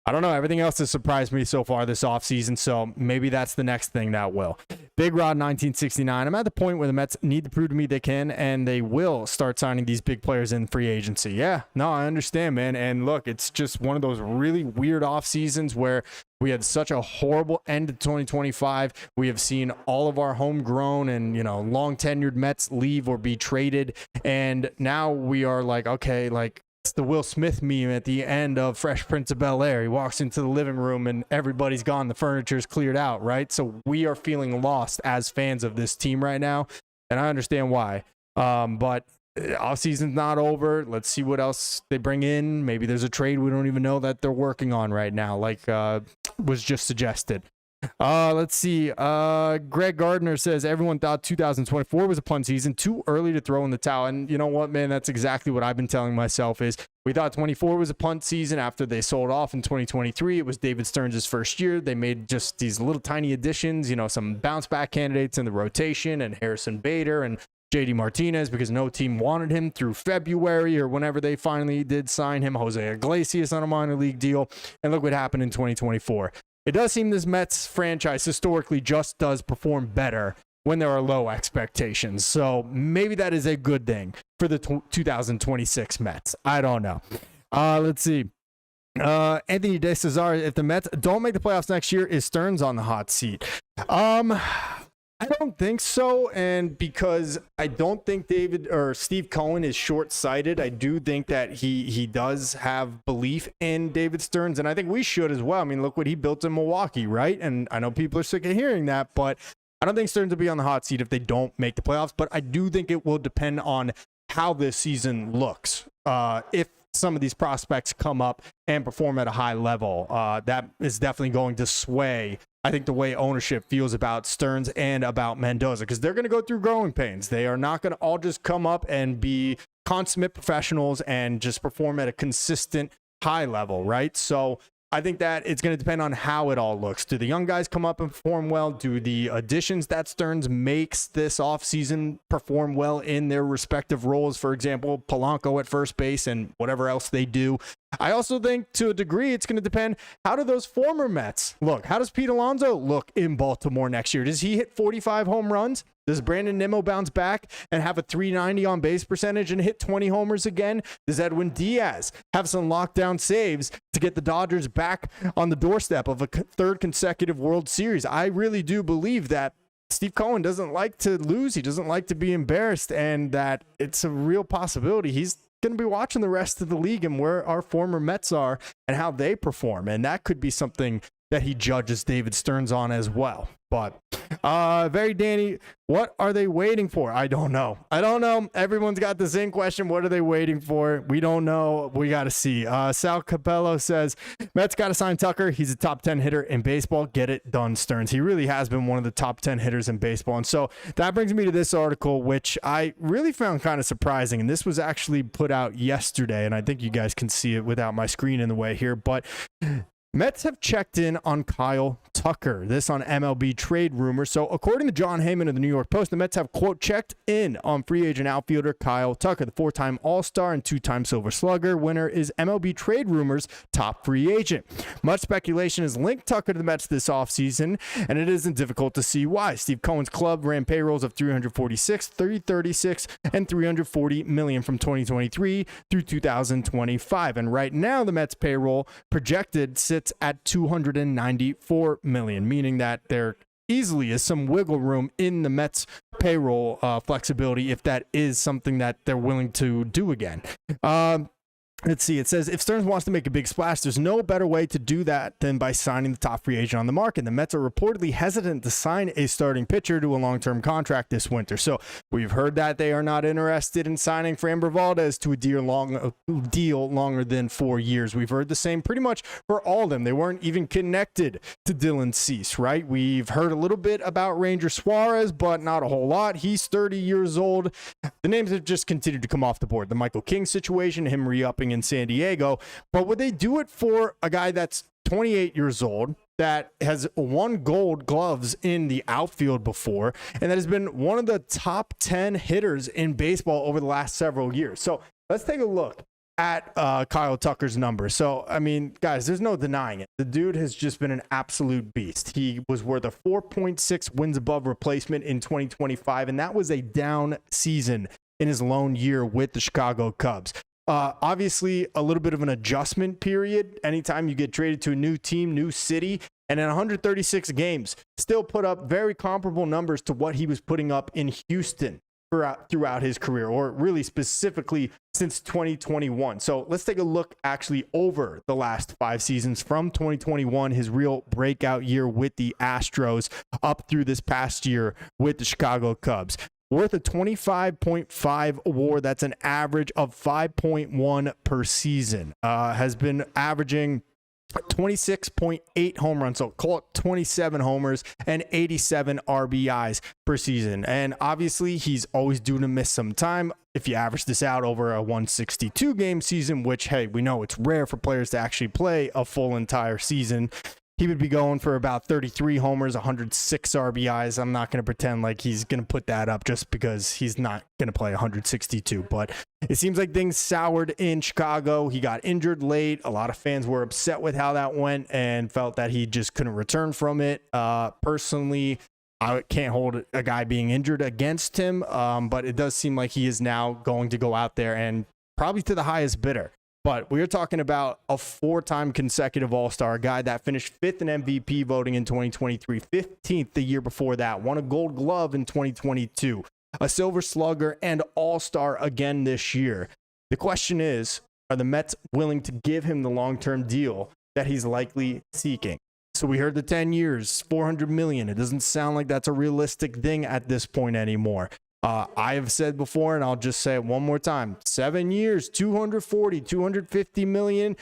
I don't know. Everything else has surprised me so far this offseason, so maybe that's the next thing that will. Big Rod 1969. I'm at the point where the Mets need to prove to me they can, and they will start signing these big players in free agency. Yeah, no, I understand, man. And look, it's just one of those really weird off seasons where we had such a horrible end to 2025. We have seen all of our homegrown and, long tenured Mets leave or be traded. And now we are like, okay, like, it's the Will Smith meme at the end of Fresh Prince of Bel-Air. He walks into the living room and everybody's gone. The furniture's cleared out, right? So we are feeling lost as fans of this team right now, and I understand why. But offseason's not over. Let's see what else they bring in. Maybe there's a trade we don't even know that they're working on right now, like was just suggested. Let's see. Greg Gardner says everyone thought 2024 was a punt season, too early to throw in the towel. And you know what, man? That's exactly what I've been telling myself is we thought 24 was a punt season after they sold off in 2023. It was David Stearns' first year. They made just these little tiny additions, some bounce back candidates in the rotation and Harrison Bader and JD Martinez because no team wanted him through February or whenever they finally did sign him. Jose Iglesias on a minor league deal. And look what happened in 2024. It does seem this Mets franchise historically just does perform better when there are low expectations. So maybe that is a good thing for the 2026 Mets. I don't know. Let's see. Anthony De Cesar, if the Mets don't make the playoffs next year, is Stearns on the hot seat? I don't think so, and because I don't think Steve Cohen is short-sighted, I do think that he does have belief in David Stearns, and I think we should as well. I mean, look what he built in Milwaukee, right? And I know people are sick of hearing that, but I don't think Stearns will be on the hot seat if they don't make the playoffs, but I do think it will depend on how this season looks. If some of these prospects come up and perform at a high level, that is definitely going to sway, I think, the way ownership feels about Stearns and about Mendoza, because they're going to go through growing pains. They are not going to all just come up and be consummate professionals and just perform at a consistent high level, right? So I think that it's going to depend on how it all looks. Do the young guys come up and perform well? Do the additions that Stearns makes this offseason perform well in their respective roles? For example, Polanco at first base and whatever else they do. I also think to a degree it's going to depend, how do those former Mets look? How does Pete Alonso look in Baltimore next year? Does he hit 45 home runs? Does Brandon Nimmo bounce back and have a 390 on base percentage and hit 20 homers again? Does Edwin Diaz have some lockdown saves to get the Dodgers back on the doorstep of a third consecutive World Series? I really do believe that Steve Cohen doesn't like to lose. He doesn't like to be embarrassed, and that it's a real possibility he's going to be watching the rest of the league and where our former Mets are and how they perform. And that could be something that he judges David Stearns on as well. But very Danny, what are they waiting for? I don't know. Everyone's got the same question. What are they waiting for? We don't know. We got to see. Sal Capello says, Mets got to sign Tucker. He's a top 10 hitter in baseball. Get it done, Stearns. He really has been one of the top 10 hitters in baseball. And so that brings me to this article, which I really found kind of surprising. And this was actually put out yesterday. And I think you guys can see it without my screen in the way here. But Mets have checked in on Kyle Tucker. This on MLB Trade Rumors. So according to John Heyman of the New York Post, the Mets have, quote, checked in on free agent outfielder Kyle Tucker. The 4-time All-Star and 2-time Silver Slugger winner is MLB Trade Rumors' top free agent. Much speculation has linked Tucker to the Mets this offseason, and it isn't difficult to see why. Steve Cohen's club ran payrolls of $346, $336, and $340 million from 2023 through 2025. And right now, the Mets payroll projected sits at $294 million, meaning that there easily is some wiggle room in the Mets payroll flexibility if that is something that they're willing to do again. Let's see. It says, if Stearns wants to make a big splash, there's no better way to do that than by signing the top free agent on the market. The Mets are reportedly hesitant to sign a starting pitcher to a long-term contract this winter. So we've heard that they are not interested in signing Framber Valdez to a deal longer than 4 years. We've heard the same pretty much for all of them. They weren't even connected to Dylan Cease, right? We've heard a little bit about Ranger Suarez, but not a whole lot. He's 30 years old. The names have just continued to come off the board. The Michael King situation, him re-upping in San Diego. But would they do it for a guy that's 28 years old, that has won Gold Gloves in the outfield before, and that has been one of the top 10 hitters in baseball over the last several years? So let's take a look at Kyle Tucker's numbers. So, I mean, guys, there's no denying it. The dude has just been an absolute beast. He was worth a 4.6 wins above replacement in 2025, and that was a down season in his lone year with the Chicago Cubs. Obviously, a little bit of an adjustment period anytime you get traded to a new team, new city, and in 136 games, still put up very comparable numbers to what he was putting up in Houston throughout his career, or really specifically since 2021. So let's take a look actually over the last 5 seasons from 2021, his real breakout year with the Astros, up through this past year with the Chicago Cubs. Worth a 25.5 WAR. That's an average of 5.1 per season. Has been averaging 26.8 home runs, so call it 27 homers and 87 RBIs per season. And obviously, he's always due to miss some time. If you average this out over a 162 game season, which, hey, we know it's rare for players to actually play a full entire season, he would be going for about 33 homers, 106 RBIs. I'm not going to pretend like he's going to put that up just because he's not going to play 162. But it seems like things soured in Chicago. He got injured late. A lot of fans were upset with how that went and felt that he just couldn't return from it. Personally, I can't hold a guy being injured against him, but it does seem like he is now going to go out there and probably to the highest bidder. But we are talking about a 4-time consecutive All-Star, a guy that finished 5th in MVP voting in 2023, 15th the year before that, won a Gold Glove in 2022, a Silver Slugger, and All-Star again this year. The question is, are the Mets willing to give him the long-term deal that he's likely seeking? So we heard the 10 years, $400 million. It doesn't sound like that's a realistic thing at this point anymore. I have said before, and I'll just say it one more time, 7 years, $250 million,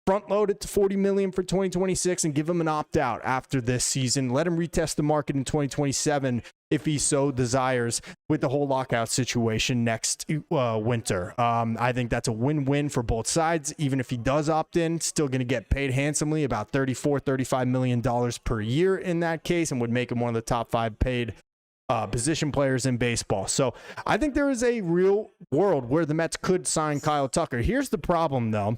front load it to $40 million for 2026 and give him an opt-out after this season. Let him retest the market in 2027 if he so desires with the whole lockout situation next winter. I think that's a win-win for both sides. Even if he does opt in, still going to get paid handsomely, about $35 million per year in that case, and would make him one of the top 5 paid position players in baseball. So I think there is a real world where the Mets could sign Kyle Tucker. Here's the problem, though,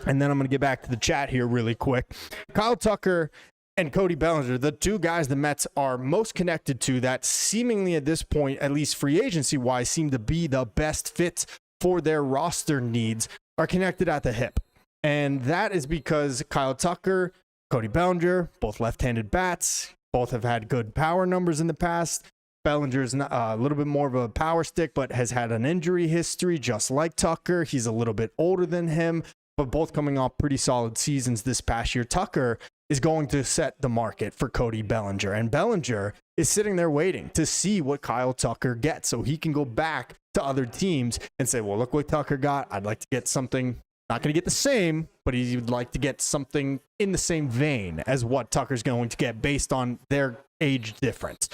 and then I'm going to get back to the chat here really quick. Kyle Tucker and Cody Bellinger, the two guys the Mets are most connected to that seemingly at this point, at least free agency-wise, seem to be the best fits for their roster needs, are connected at the hip. And that is because Kyle Tucker, Cody Bellinger, both left-handed bats, both have had good power numbers in the past. Bellinger's a little bit more of a power stick, but has had an injury history, just like Tucker. He's a little bit older than him, but both coming off pretty solid seasons this past year. Tucker is going to set the market for Cody Bellinger. And Bellinger is sitting there waiting to see what Kyle Tucker gets so he can go back to other teams and say, well, look what Tucker got. I'd like to get something, not going to get the same, but he would like to get something in the same vein as what Tucker's going to get based on their age difference.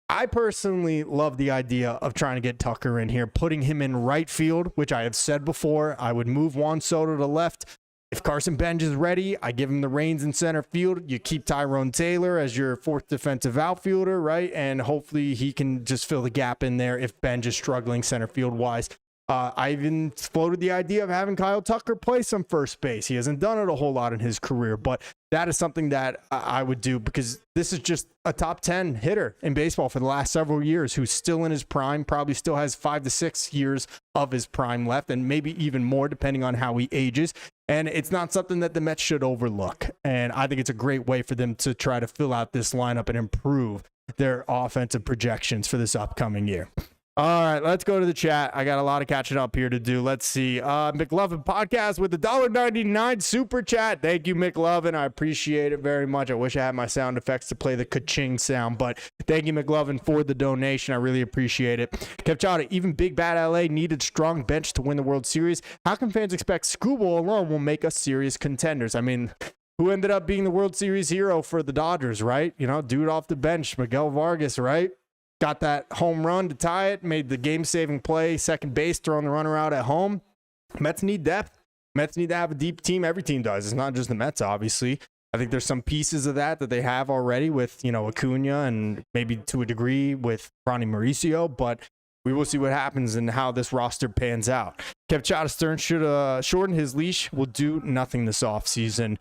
I personally love the idea of trying to get Tucker in here, putting him in right field, which I have said before. I would move Juan Soto to left. If Carson Bench is ready, I give him the reins in center field. You keep Tyrone Taylor as your fourth defensive outfielder, right? And hopefully he can just fill the gap in there if Bench is struggling center field wise. I even floated the idea of having Kyle Tucker play some first base. He hasn't done it a whole lot in his career, but that is something that I would do because this is just a top 10 hitter in baseball for the last several years who's still in his prime, probably still has 5 to 6 years of his prime left, and maybe even more depending on how he ages. And it's not something that the Mets should overlook. And I think it's a great way for them to try to fill out this lineup and improve their offensive projections for this upcoming year. All right, let's go to the chat. I got a lot of catching up here to do. Let's see. McLovin Podcast with the $1.99 super chat. Thank you, McLovin. I appreciate it very much. I wish I had my sound effects to play the ka-ching sound, but thank you, McLovin, for the donation. I really appreciate it. Kevchada, even Big Bad LA needed strong bench to win the World Series. How can fans expect Scooble alone will make us serious contenders? I mean, who ended up being the World Series hero for the Dodgers, right? You know, dude off the bench, Miguel Vargas, right? Got that home run to tie it, made the game-saving play, second base, throwing the runner out at home. Mets need depth. Mets need to have a deep team. Every team does. It's not just the Mets, obviously. I think there's some pieces of that they have already with, Acuna and maybe to a degree with Ronnie Mauricio, but we will see what happens and how this roster pans out. Kevchada Stern should shorten his leash. Will do nothing this offseason.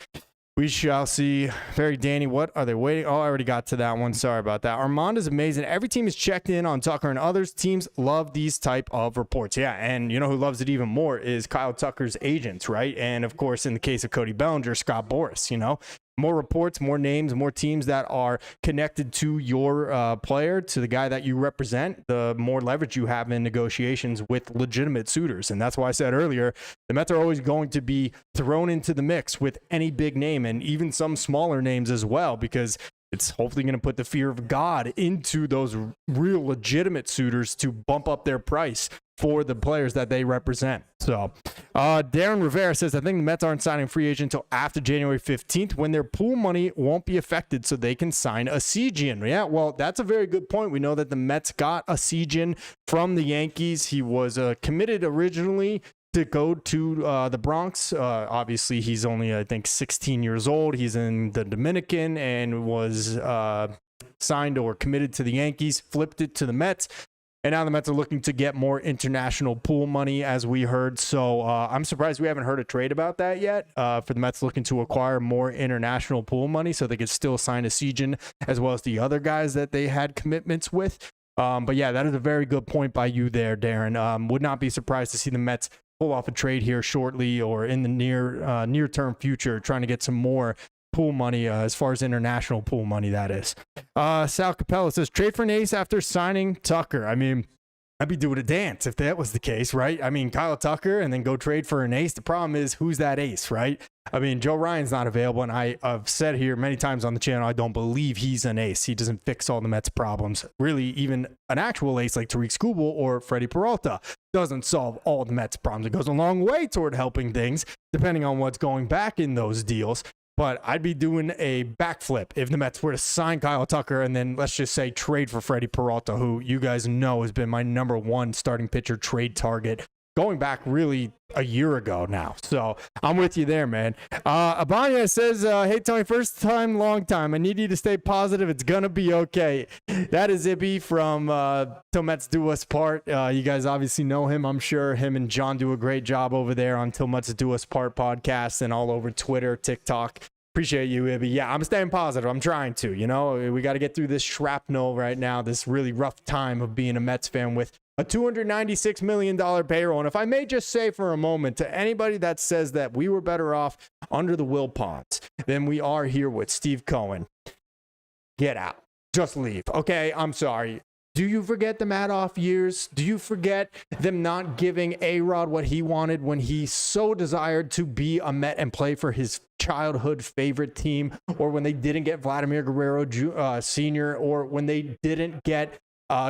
We shall see. Very Danny, what are they waiting? Oh, I already got to that one. Sorry about that. Armand is amazing. Every team is checked in on Tucker and others. Teams love these type of reports. Yeah, and you know who loves it even more is Kyle Tucker's agents, right? And, of course, in the case of Cody Bellinger, Scott Boras, More reports, more names, more teams that are connected to your player, to the guy that you represent, the more leverage you have in negotiations with legitimate suitors. And that's why I said earlier, the Mets are always going to be thrown into the mix with any big name and even some smaller names as well, because it's hopefully going to put the fear of God into those real legitimate suitors to bump up their price for the players that they represent. So Darren Rivera says, I think the Mets aren't signing a free agent until after January 15th when their pool money won't be affected so they can sign a Seagian. Yeah, well, that's a very good point. We know that the Mets got a Seagian from the Yankees. He was committed originally to go to the Bronx. Obviously, he's only, I think, 16 years old. He's in the Dominican and was signed or committed to the Yankees, flipped it to the Mets. And now the Mets are looking to get more international pool money, as we heard. So I'm surprised we haven't heard a trade about that yet for the Mets looking to acquire more international pool money so they could still sign a Seagian as well as the other guys that they had commitments with. But yeah, that is a very good point by you there, Darren. Would not be surprised to see the Mets pull off a trade here shortly or in the near-term future, trying to get some more pool money as far as international pool money, that is. Sal Capella says, trade for an ace after signing Tucker. I mean, I'd be doing a dance if that was the case, right? I mean, Kyle Tucker and then go trade for an ace. The problem is, who's that ace, right? I mean, Joe Ryan's not available, and I've said here many times on the channel, I don't believe he's an ace. He doesn't fix all the Mets' problems. Really, even an actual ace like Tariq Skubal or Freddie Peralta doesn't solve all the Mets' problems. It goes a long way toward helping things, depending on what's going back in those deals. But I'd be doing a backflip if the Mets were to sign Kyle Tucker and then, let's just say, trade for Freddie Peralta, who you guys know has been my number one starting pitcher trade target going back really a year ago now. So I'm with you there, man. Abanya says, hey, Tony, first time, long time. I need you to stay positive. It's going to be okay. That is Ibby from Till Mets Do Us Part. You guys obviously know him, I'm sure. Him and John do a great job over there on Till Mets Do Us Part podcast and all over Twitter, TikTok. Appreciate you, Ibby. Yeah, I'm staying positive. I'm trying to. We got to get through this shrapnel right now, this really rough time of being a Mets fan with a $296 million payroll. And if I may just say for a moment to anybody that says that we were better off under the Wilpons than we are here with Steve Cohen, get out. Just leave. Okay, I'm sorry. Do you forget the Madoff years? Do you forget them not giving A-Rod what he wanted when he so desired to be a Met and play for his childhood favorite team, or when they didn't get Vladimir Guerrero Sr., or when they didn't get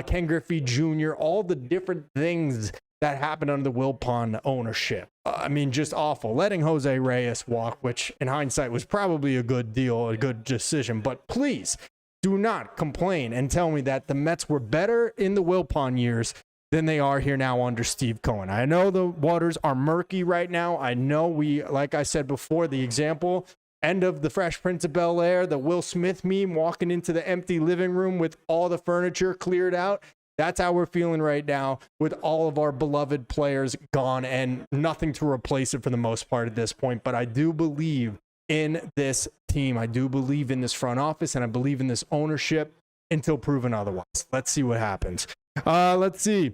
Ken Griffey Jr., all the different things that happened under the Wilpon ownership. I mean, just awful. Letting Jose Reyes walk, which in hindsight was probably a good deal, a good decision. But please do not complain and tell me that the Mets were better in the Wilpon years than they are here now under Steve Cohen. I know the waters are murky right now. I know like I said before, the example, end of the Fresh Prince of Bel-Air, the Will Smith meme, walking into the empty living room with all the furniture cleared out. That's how we're feeling right now with all of our beloved players gone and nothing to replace it for the most part at this point. But I do believe in this team. I do believe in this front office, and I believe in this ownership until proven otherwise. Let's see what happens. Let's see.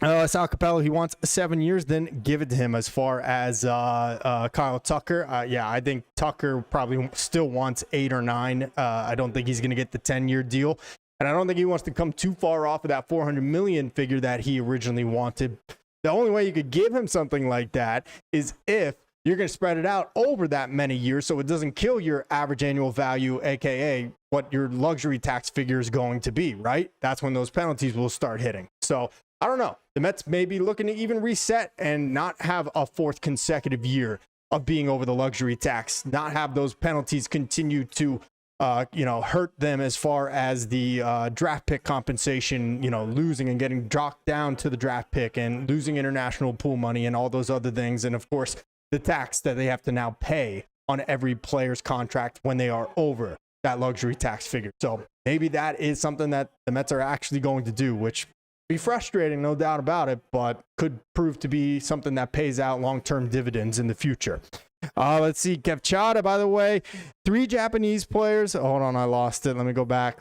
Sal Capello, he wants 7 years, then give it to him. As far as Kyle Tucker, yeah, I think Tucker probably still wants 8 or 9. I don't think he's going to get the 10-year deal. And I don't think he wants to come too far off of that $400 million figure that he originally wanted. The only way you could give him something like that is if you're going to spread it out over that many years so it doesn't kill your average annual value, aka what your luxury tax figure is going to be, right? That's when those penalties will start hitting. So I don't know. The Mets may be looking to even reset and not have a 4th consecutive year of being over the luxury tax, not have those penalties continue to hurt them as far as the draft pick compensation, losing and getting dropped down to the draft pick and losing international pool money and all those other things. And of course, the tax that they have to now pay on every player's contract when they are over that luxury tax figure. So maybe that is something that the Mets are actually going to do, which be frustrating, no doubt about it, but could prove to be something that pays out long-term dividends in the future. Let's see. Kev Chada, by the way, 3 Japanese players. Hold on, I lost it. Let me go back.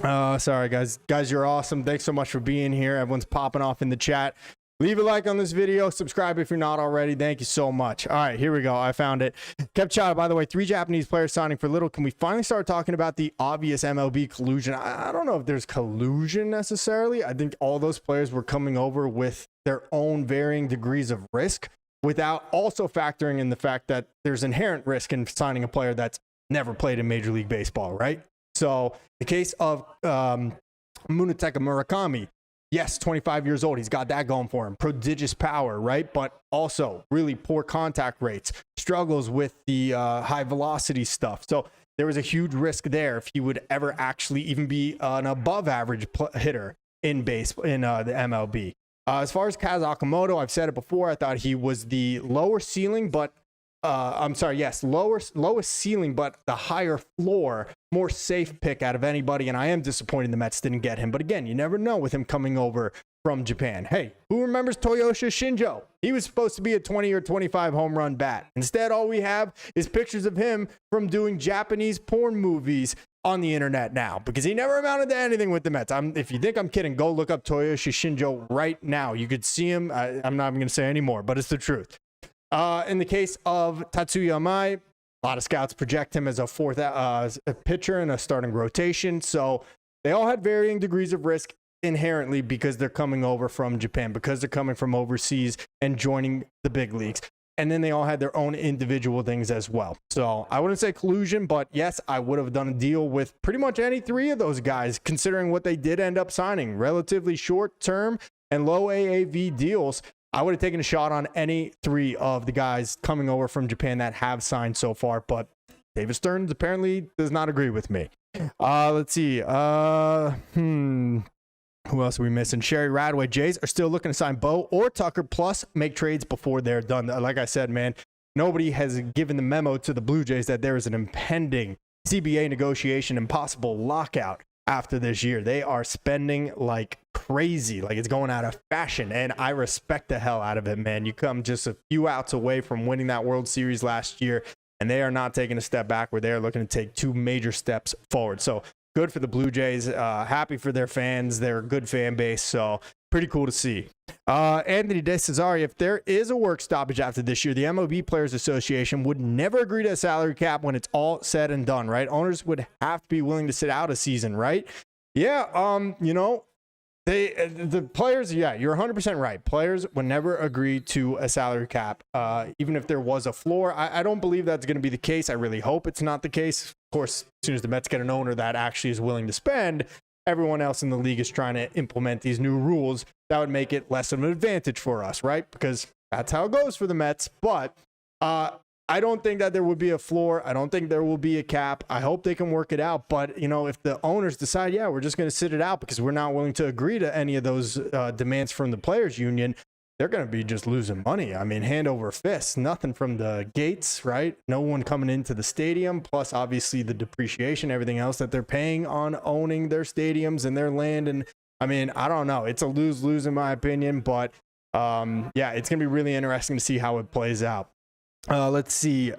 Sorry, guys. Guys, you're awesome. Thanks so much for being here. Everyone's popping off in the chat. Leave a like on this video. Subscribe if you're not already. Thank you so much. All right, here we go. I found it. Kev Chada, by the way, 3 Japanese players signing for little. Can we finally start talking about the obvious MLB collusion? I don't know if there's collusion necessarily. I think all those players were coming over with their own varying degrees of risk, without also factoring in the fact that there's inherent risk in signing a player that's never played in Major League Baseball, right? So the case of Munetaka Murakami, yes, 25 years old. He's got that going for him. Prodigious power, right? But also really poor contact rates, struggles with the high velocity stuff. So there was a huge risk there if he would ever actually even be an above average hitter in the MLB. As far as Kaz Okamoto, I've said it before. I thought he was the lowest ceiling, but lowest ceiling, but the higher floor, more safe pick out of anybody. And I am disappointed the Mets didn't get him. But again, you never know with him coming over from Japan. Hey, who remembers Toyoshi Shinjo? He was supposed to be a 20 or 25 home run bat. Instead, all we have is pictures of him from doing Japanese porn movies on the internet now, because he never amounted to anything with the Mets. If you think I'm kidding, go look up Toyoshi Shinjo right now. You could see him. I'm not even going to say anymore, but it's the truth. In the case of Tatsuya Amai, a lot of scouts project him as a 4th pitcher in a starting rotation. So they all had varying degrees of risk inherently because they're coming over from Japan, because they're coming from overseas and joining the big leagues. And then they all had their own individual things as well. So I wouldn't say collusion, but yes, I would have done a deal with pretty much any 3 of those guys, considering what they did end up signing. Relatively short term and low AAV deals. I would have taken a shot on any 3 of the guys coming over from Japan that have signed so far, but David Stearns apparently does not agree with me. Let's see. Who else are we missing? Sherry Radway. Jays are still looking to sign Bo or Tucker, plus make trades before they're done. Like I said, man, nobody has given the memo to the Blue Jays that there is an impending CBA negotiation and possible lockout after this year. They are spending like crazy, like it's going out of fashion, and I respect the hell out of it, man. You come just a few outs away from winning that World Series last year, and they are not taking a step backward. They are looking to take 2 major steps forward. So good for the Blue Jays. Happy for their fans. They're a good fan base, so pretty cool to see. Anthony De Cesare, if there is a work stoppage after this year, the MLB Players Association would never agree to a salary cap when it's all said and done, right? Owners would have to be willing to sit out a season, right? Yeah, the players, yeah, you're 100% right. Players would never agree to a salary cap, even if there was a floor. I don't believe that's going to be the case. I really hope it's not the case. Of course, as soon as the Mets get an owner that actually is willing to spend, everyone else in the league is trying to implement these new rules that would make it less of an advantage for us, right? Because that's how it goes for the Mets. But I don't think that there would be a floor. I don't think there will be a cap. I hope they can work it out. But, if the owners decide, yeah, we're just going to sit it out because we're not willing to agree to any of those demands from the players union, they're going to be just losing money. I mean, hand over fist, nothing from the gates, right? No one coming into the stadium, plus obviously the depreciation, everything else that they're paying on owning their stadiums and their land. And I mean, I don't know. It's a lose-lose in my opinion, but yeah, it's going to be really interesting to see how it plays out. Let's see.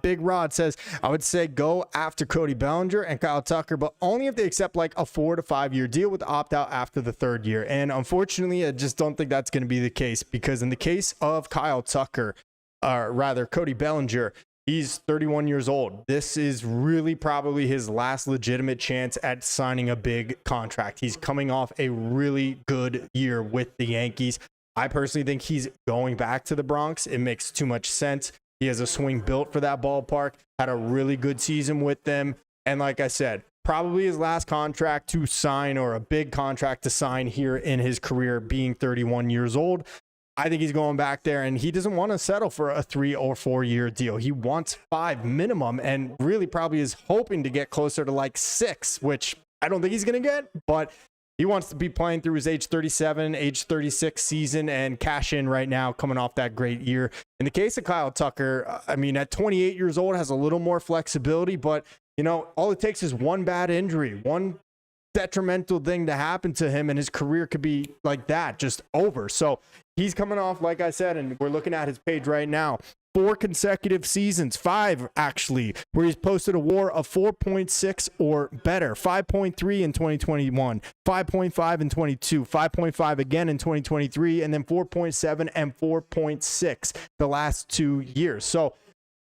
Big Rod says, I would say go after Cody Bellinger and Kyle Tucker, but only if they accept like a 4 to 5 year deal with opt-out after the 3rd year. And unfortunately, I just don't think that's going to be the case, because in the case of Kyle Tucker, or rather Cody Bellinger, he's 31 years old. This is really probably his last legitimate chance at signing a big contract. He's coming off a really good year with the Yankees. I personally think he's going back to the Bronx. It makes too much sense. He has a swing built for that ballpark, had a really good season with them. And like I said, probably his last contract to sign, or a big contract to sign here in his career, being 31 years old. I think he's going back there, and he doesn't want to settle for a 3 or 4 year deal. He wants 5 minimum, and really probably is hoping to get closer to like 6, which I don't think he's going to get, but he wants to be playing through his age 37, age 36 season and cash in right now, coming off that great year. In the case of Kyle Tucker, I mean, at 28 years old, has a little more flexibility, but, all it takes is one bad injury, one detrimental thing to happen to him, and his career could be like that, just over. So he's coming off, like I said, and we're looking at his page right now, 4 consecutive seasons, 5 actually, where he's posted a WAR of 4.6 or better. 5.3 in 2021, 5.5 in 22, 5.5 again in 2023, and then 4.7 and 4.6 the last 2 years. So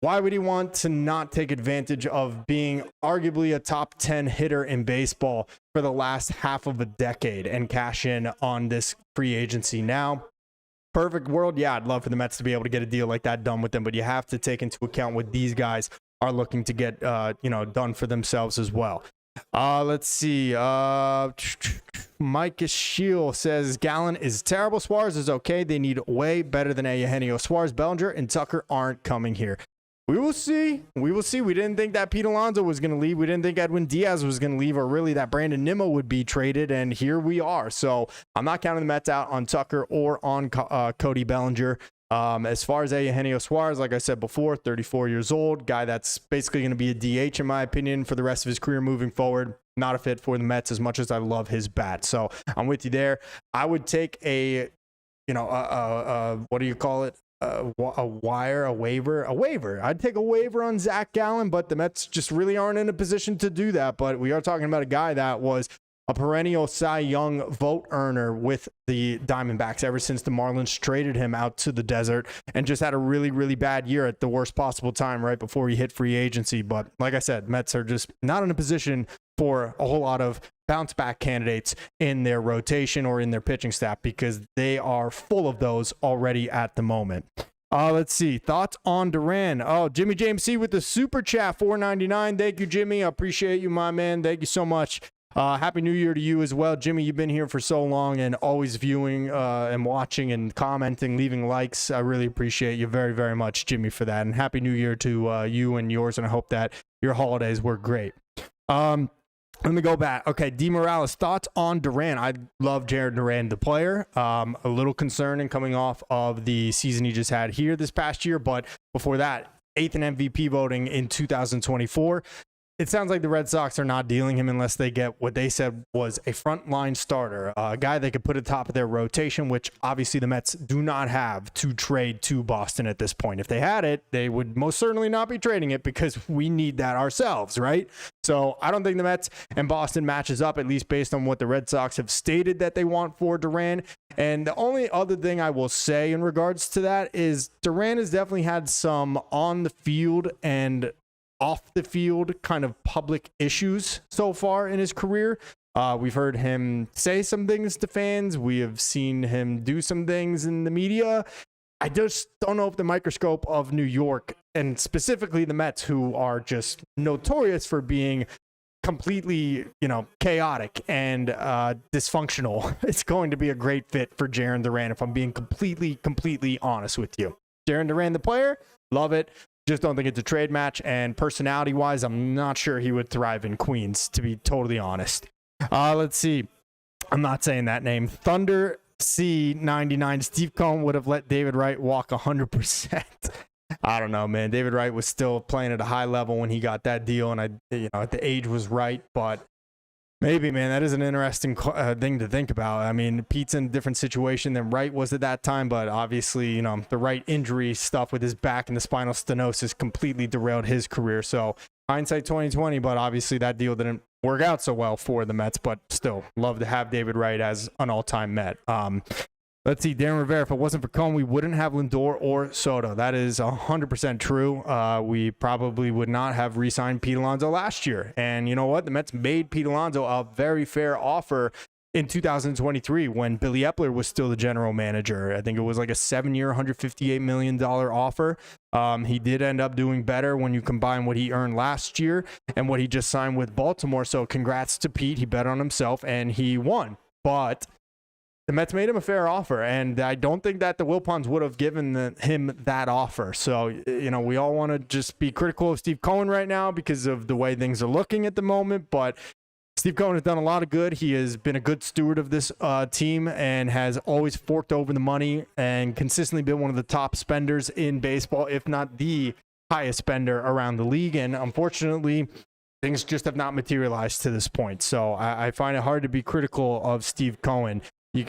why would he want to not take advantage of being arguably a top 10 hitter in baseball for the last half of a decade and cash in on this free agency now? Perfect world, yeah, I'd love for the Mets to be able to get a deal like that done with them, but you have to take into account what these guys are looking to get, done for themselves as well. Let's see. Mike Shield says Gallen is terrible. Suarez is okay. They need way better than Eugenio Suarez. Bellinger and Tucker aren't coming here. We will see. We will see. We didn't think that Pete Alonso was going to leave. We didn't think Edwin Diaz was going to leave, or really that Brandon Nimmo would be traded. And here we are. So I'm not counting the Mets out on Tucker or on Cody Bellinger. As far as Eugenio Suarez, like I said before, 34 years old, guy that's basically going to be a DH in my opinion for the rest of his career moving forward. Not a fit for the Mets as much as I love his bat. So I'm with you there. I would take what do you call it? A waiver. I'd take a waiver on Zach Gallen, but the Mets just really aren't in a position to do that. But we are talking about a guy that was a perennial Cy Young vote earner with the Diamondbacks ever since the Marlins traded him out to the desert, and just had a really, really bad year at the worst possible time right before he hit free agency. But like I said, Mets are just not in a position for a whole lot of bounce back candidates in their rotation or in their pitching staff, because they are full of those already at the moment. Let's see. Thoughts on Duran? Oh, Jimmy James C with the super chat, $4.99. Thank you, Jimmy. I appreciate you, my man. Thank you so much. Happy New Year to you as well. Jimmy, you've been here for so long and always viewing and watching and commenting, leaving likes. I really appreciate you very, very much, Jimmy, for that. And Happy New Year to you and yours, and I hope that your holidays were great. Let me go back. Okay, D. Morales, thoughts on Duran? I love Jared Duran, the player. A little concerning coming off of the season he just had here this past year, but before that, 8th in MVP voting in 2024. It sounds like the Red Sox are not dealing him unless they get what they said was a frontline starter, a guy they could put at the top of their rotation, which obviously the Mets do not have to trade to Boston at this point. If they had it, they would most certainly not be trading it, because we need that ourselves, right? So I don't think the Mets and Boston matches up, at least based on what the Red Sox have stated that they want for Duran. And the only other thing I will say in regards to that is Duran has definitely had some on the field and off the field kind of public issues so far in his career. We've heard him say some things to fans. We have seen him do some things in the media. I just don't know if the microscope of New York, and specifically the Mets, who are just notorious for being completely, chaotic and dysfunctional, it's going to be a great fit for Jarren Duran, if I'm being completely honest with you. Jarren Duran, the player, love it. Just don't think it's a trade match, and personality-wise, I'm not sure he would thrive in Queens, to be totally honest. Let's see. I'm not saying that name. Thunder C99. Steve Cohen would have let David Wright walk 100%. I don't know, man. David Wright was still playing at a high level when he got that deal, and the age was right, but maybe, man, that is an interesting thing to think about. I mean, Pete's in a different situation than Wright was at that time, but obviously, the Wright injury stuff with his back and the spinal stenosis completely derailed his career. So hindsight 2020, but obviously that deal didn't work out so well for the Mets, but still love to have David Wright as an all-time Met. Let's see, Darren Rivera, if it wasn't for Cohen, we wouldn't have Lindor or Soto. That is 100% true. We probably would not have re-signed Pete Alonso last year. And you know what? The Mets made Pete Alonso a very fair offer in 2023 when Billy Epler was still the general manager. I think it was like a 7-year, $158 million offer. He did end up doing better when you combine what he earned last year and what he just signed with Baltimore. So congrats to Pete. He bet on himself and he won. But the Mets made him a fair offer, and I don't think that the Wilpons would have given him that offer. So, we all want to just be critical of Steve Cohen right now because of the way things are looking at the moment, but Steve Cohen has done a lot of good. He has been a good steward of this team and has always forked over the money and consistently been one of the top spenders in baseball, if not the highest spender around the league. And unfortunately, things just have not materialized to this point. So I find it hard to be critical of Steve Cohen.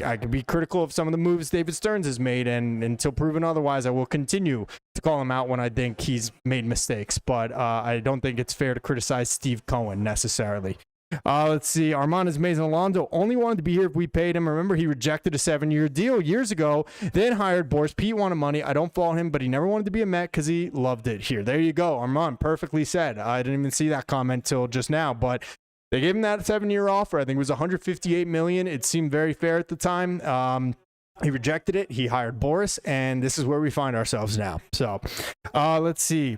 I could be critical of some of the moves David Stearns has made, and until proven otherwise, I will continue to call him out when I think he's made mistakes. But I don't think it's fair to criticize Steve Cohen necessarily. Let's see. Armand Mason Alonso only wanted to be here if we paid him. Remember, he rejected a 7-year deal years ago, then hired Boris. Pete wanted money. I don't fault him, but he never wanted to be a Met because he loved it here. There you go. Armand, perfectly said. I didn't even see that comment till just now, but they gave him that 7-year offer. I think it was $158 million. It seemed very fair at the time. He rejected it. He hired Boris, and this is where we find ourselves now. So let's see.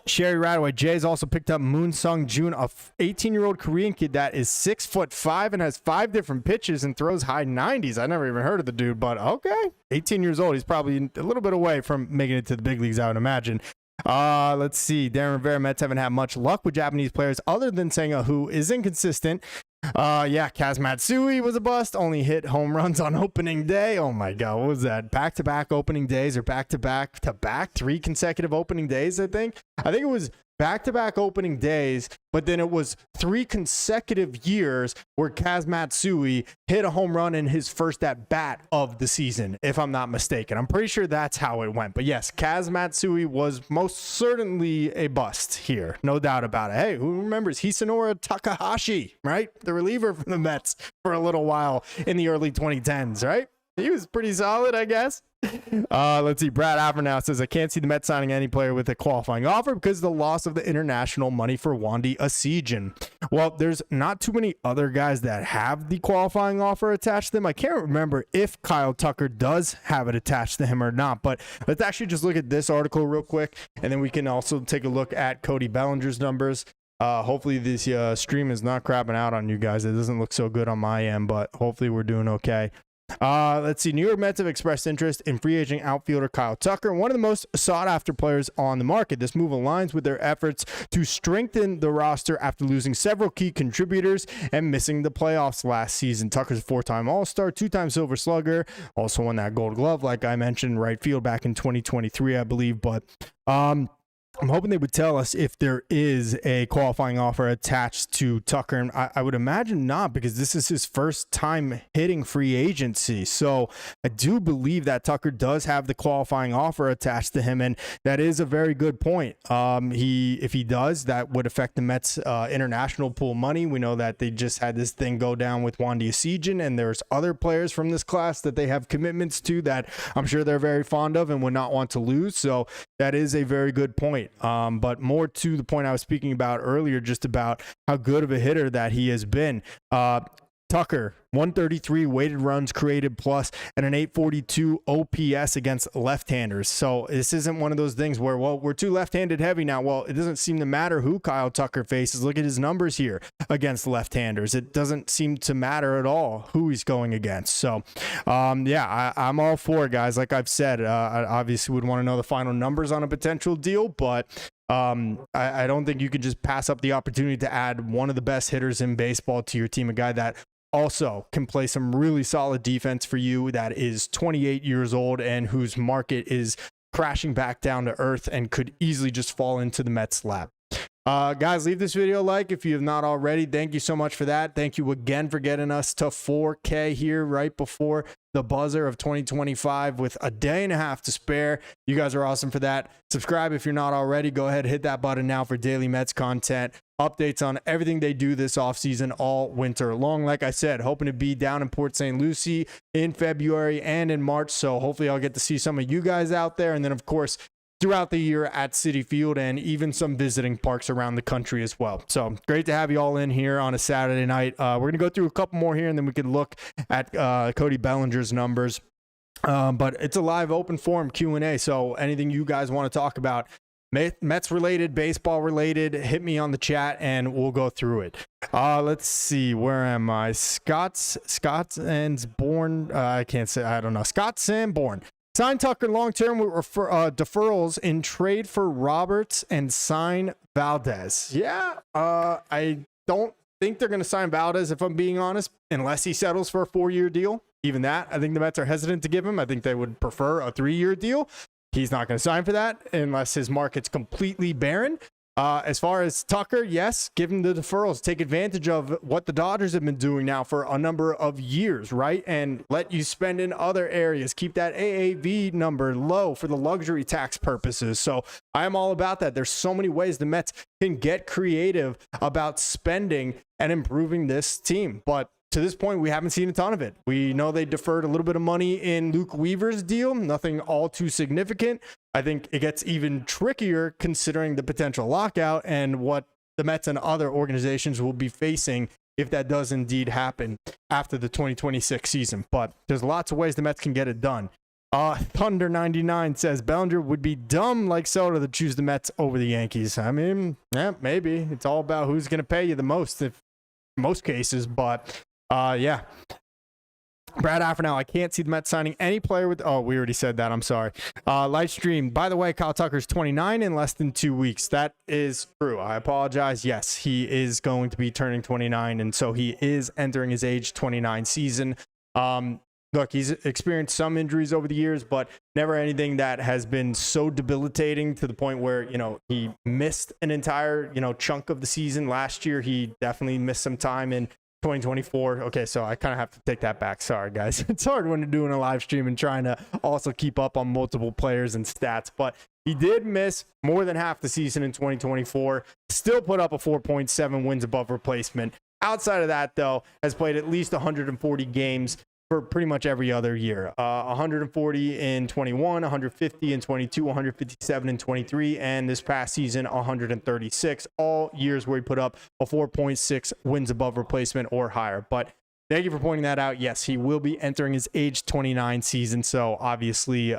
Sherry Radaway. Jay's also picked up Moon Sung Jun, a 18-year-old Korean kid that is 6'5" and has 5 different pitches and throws high 90s. I never even heard of the dude, but okay. 18 years old. He's probably a little bit away from making it to the big leagues, I would imagine. Let's see. Darren Rivera. Mets haven't had much luck with Japanese players other than Senga, who is inconsistent. Kaz Matsui was a bust. Only hit home runs on opening day. Oh my God, what was that? Back-to-back opening days or back-to-back 3 consecutive opening days, I think it was back-to-back opening days, but then it was 3 consecutive years where Kaz Matsui hit a home run in his first at-bat of the season, if I'm not mistaken. I'm pretty sure that's how it went. But yes, Kaz Matsui was most certainly a bust here. No doubt about it. Hey, who remembers Hisanori Takahashi, right? The reliever from the Mets for a little while in the early 2010s, right? He was pretty solid, I guess. Let's see. Brad Avernow says, I can't see the Mets signing any player with a qualifying offer because of the loss of the international money for Wandy Asijan. Well, there's not too many other guys that have the qualifying offer attached to them. I can't remember if Kyle Tucker does have it attached to him or not, but let's actually just look at this article real quick, and then we can also take a look at Cody Bellinger's numbers. Hopefully this stream is not crapping out on you guys. It doesn't look so good on my end, but hopefully we're doing okay. Let's see. New York Mets have expressed interest in free agent outfielder Kyle Tucker, one of the most sought-after players on the market. This move aligns with their efforts to strengthen the roster after losing several key contributors and missing the playoffs last season. Tucker's a 4-time All-Star, 2-time Silver Slugger, also won that Gold Glove, like I mentioned, right field back in 2023, I believe. But I'm hoping they would tell us if there is a qualifying offer attached to Tucker. And I would imagine not, because this is his first time hitting free agency. So I do believe that Tucker does have the qualifying offer attached to him. And that is a very good point. If he does, that would affect the Mets international pool money. We know that they just had this thing go down with Wandy Asijan, and there's other players from this class that they have commitments to that I'm sure they're very fond of and would not want to lose. So that is a very good point. night. But more to the point I was speaking about earlier, just about how good of a hitter that he has been. Tucker, 133 weighted runs created plus and an 842 OPS against left-handers. So this isn't one of those things where, well, we're too left-handed heavy now. Well, it doesn't seem to matter who Kyle Tucker faces. Look at his numbers here against left-handers. It doesn't seem to matter at all who he's going against. So, yeah, I'm all for it, guys. Like I've said, I obviously would want to know the final numbers on a potential deal, but I don't think you could just pass up the opportunity to add one of the best hitters in baseball to your team, a guy that also can play some really solid defense for you, that is 28 years old and whose market is crashing back down to earth and could easily just fall into the Mets' lap. Guys, leave this video a like if you have not already. Thank you so much for that. Thank you again for getting us to 4K here right before the buzzer of 2025 with a day and a half to spare. You guys are awesome for that. Subscribe if you're not already. Go ahead, hit that button now for daily Mets content, updates on everything they do this offseason all winter long. Like I said, hoping to be down in Port St. Lucie in February and in March. So hopefully I'll get to see some of you guys out there. And then, of course, throughout the year at Citi Field and even some visiting parks around the country as well. So great to have you all in here on a Saturday night. We're going to go through a couple more here and then we can look at Cody Bellinger's numbers. But it's a live open forum Q&A. So anything you guys want to talk about, Mets related, baseball related, hit me on the chat and we'll go through it. Let's see. Where am I? Scott Sanborn. I can't say. I don't know. Scott Sanborn. Sign Tucker long-term with deferrals in trade for Roberts and sign Valdez. Yeah, I don't think they're going to sign Valdez, if I'm being honest, unless he settles for a 4-year deal. Even that, I think the Mets are hesitant to give him. I think they would prefer a 3-year deal. He's not going to sign for that unless his market's completely barren. As far as Tucker, yes, give him the deferrals. Take advantage of what the Dodgers have been doing now for a number of years, right? And let you spend in other areas. Keep that AAV number low for the luxury tax purposes. So I am all about that. There's so many ways the Mets can get creative about spending and improving this team. But to this point, we haven't seen a ton of it. We know they deferred a little bit of money in Luke Weaver's deal, nothing all too significant. I think it gets even trickier considering the potential lockout and what the Mets and other organizations will be facing if that does indeed happen after the 2026 season. But there's lots of ways the Mets can get it done. Thunder99 says Bellinger would be dumb like Soto to choose the Mets over the Yankees. I mean, yeah, maybe. It's all about who's going to pay you the most in most cases, but yeah. Brad Affernow, I can't see the Mets signing any player with... Oh, we already said that. I'm sorry. Live stream. By the way, Kyle Tucker's 29 in less than 2 weeks. That is true. I apologize. Yes, he is going to be turning 29, and so he is entering his age 29 season. Look, he's experienced some injuries over the years, but never anything that has been so debilitating to the point where, you know, he missed an entire, chunk of the season. Last year, he definitely missed some time in 2024. Okay, so I kind of have to take that back. Sorry, guys. It's hard when you're doing a live stream and trying to also keep up on multiple players and stats. But he did miss more than half the season in 2024. Still put up a 4.7 wins above replacement. Outside of that, though, has played at least 140 games for pretty much every other year. 140 in 21, 150 in 22, 157 in 23, and this past season, 136. All years where he put up a 4.6 wins above replacement or higher. But thank you for pointing that out. Yes, he will be entering his age 29 season. So obviously,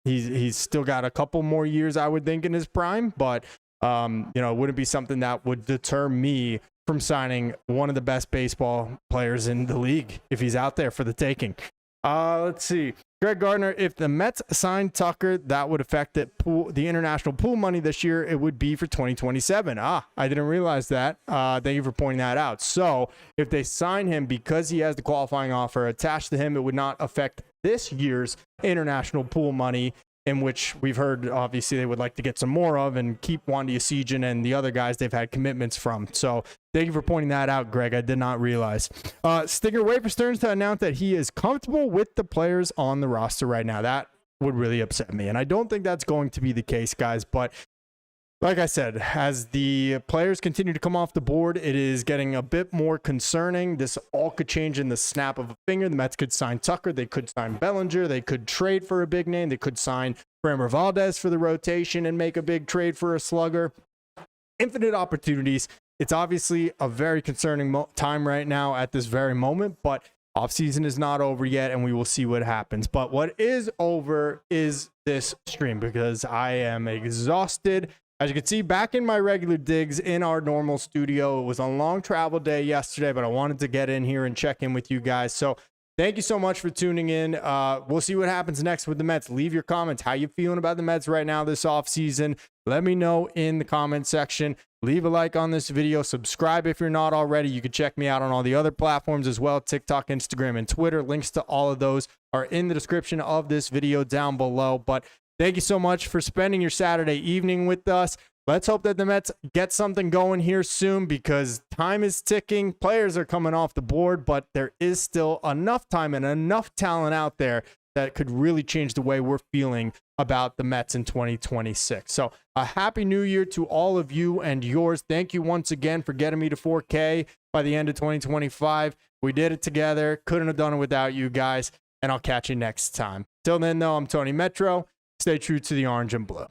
he's still got a couple more years, I would think, in his prime. But, it wouldn't be something that would deter me from signing one of the best baseball players in the league if he's out there for the taking. Let's see. Greg Gardner, if the Mets signed Tucker, that would affect the international pool money this year. It would be for 2027. I didn't realize that. Thank you for pointing that out. So if they sign him because he has the qualifying offer attached to him, it would not affect this year's international pool money, in which we've heard, obviously, they would like to get some more of and keep Wandy Asijan and the other guys they've had commitments from. So thank you for pointing that out, Greg. I did not realize. Stinger, wait for Stearns to announce that he is comfortable with the players on the roster right now. That would really upset me. And I don't think that's going to be the case, guys. But Like I said, as the players continue to come off the board, it is getting a bit more concerning. This all could change in the snap of a finger. The Mets could sign Tucker. They could sign Bellinger. They could trade for a big name. They could sign Framber Valdez for the rotation and make a big trade for a slugger. Infinite opportunities. It's obviously a very concerning time right now at this very moment, but offseason is not over yet, and we will see what happens. But what is over is this stream, because I am exhausted. As you can see, back in my regular digs in our normal studio. It was a long travel day yesterday, but I wanted to get in here and check in with you guys. So thank you so much for tuning in. We'll see what happens next with the Mets. Leave your comments. How you feeling about the Mets right now this offseason? Let me know in the comment section. Leave a like on this video. Subscribe if you're not already. You can check me out on all the other platforms as well. TikTok, Instagram, and Twitter. Links to all of those are in the description of this video down below. But thank you so much for spending your Saturday evening with us. Let's hope that the Mets get something going here soon, because time is ticking. Players are coming off the board, but there is still enough time and enough talent out there that could really change the way we're feeling about the Mets in 2026. So a happy new year to all of you and yours. Thank you once again for getting me to 4K by the end of 2025. We did it together. Couldn't have done it without you guys. And I'll catch you next time. Till then, though, I'm Tony Metro. Stay true to the orange and blue.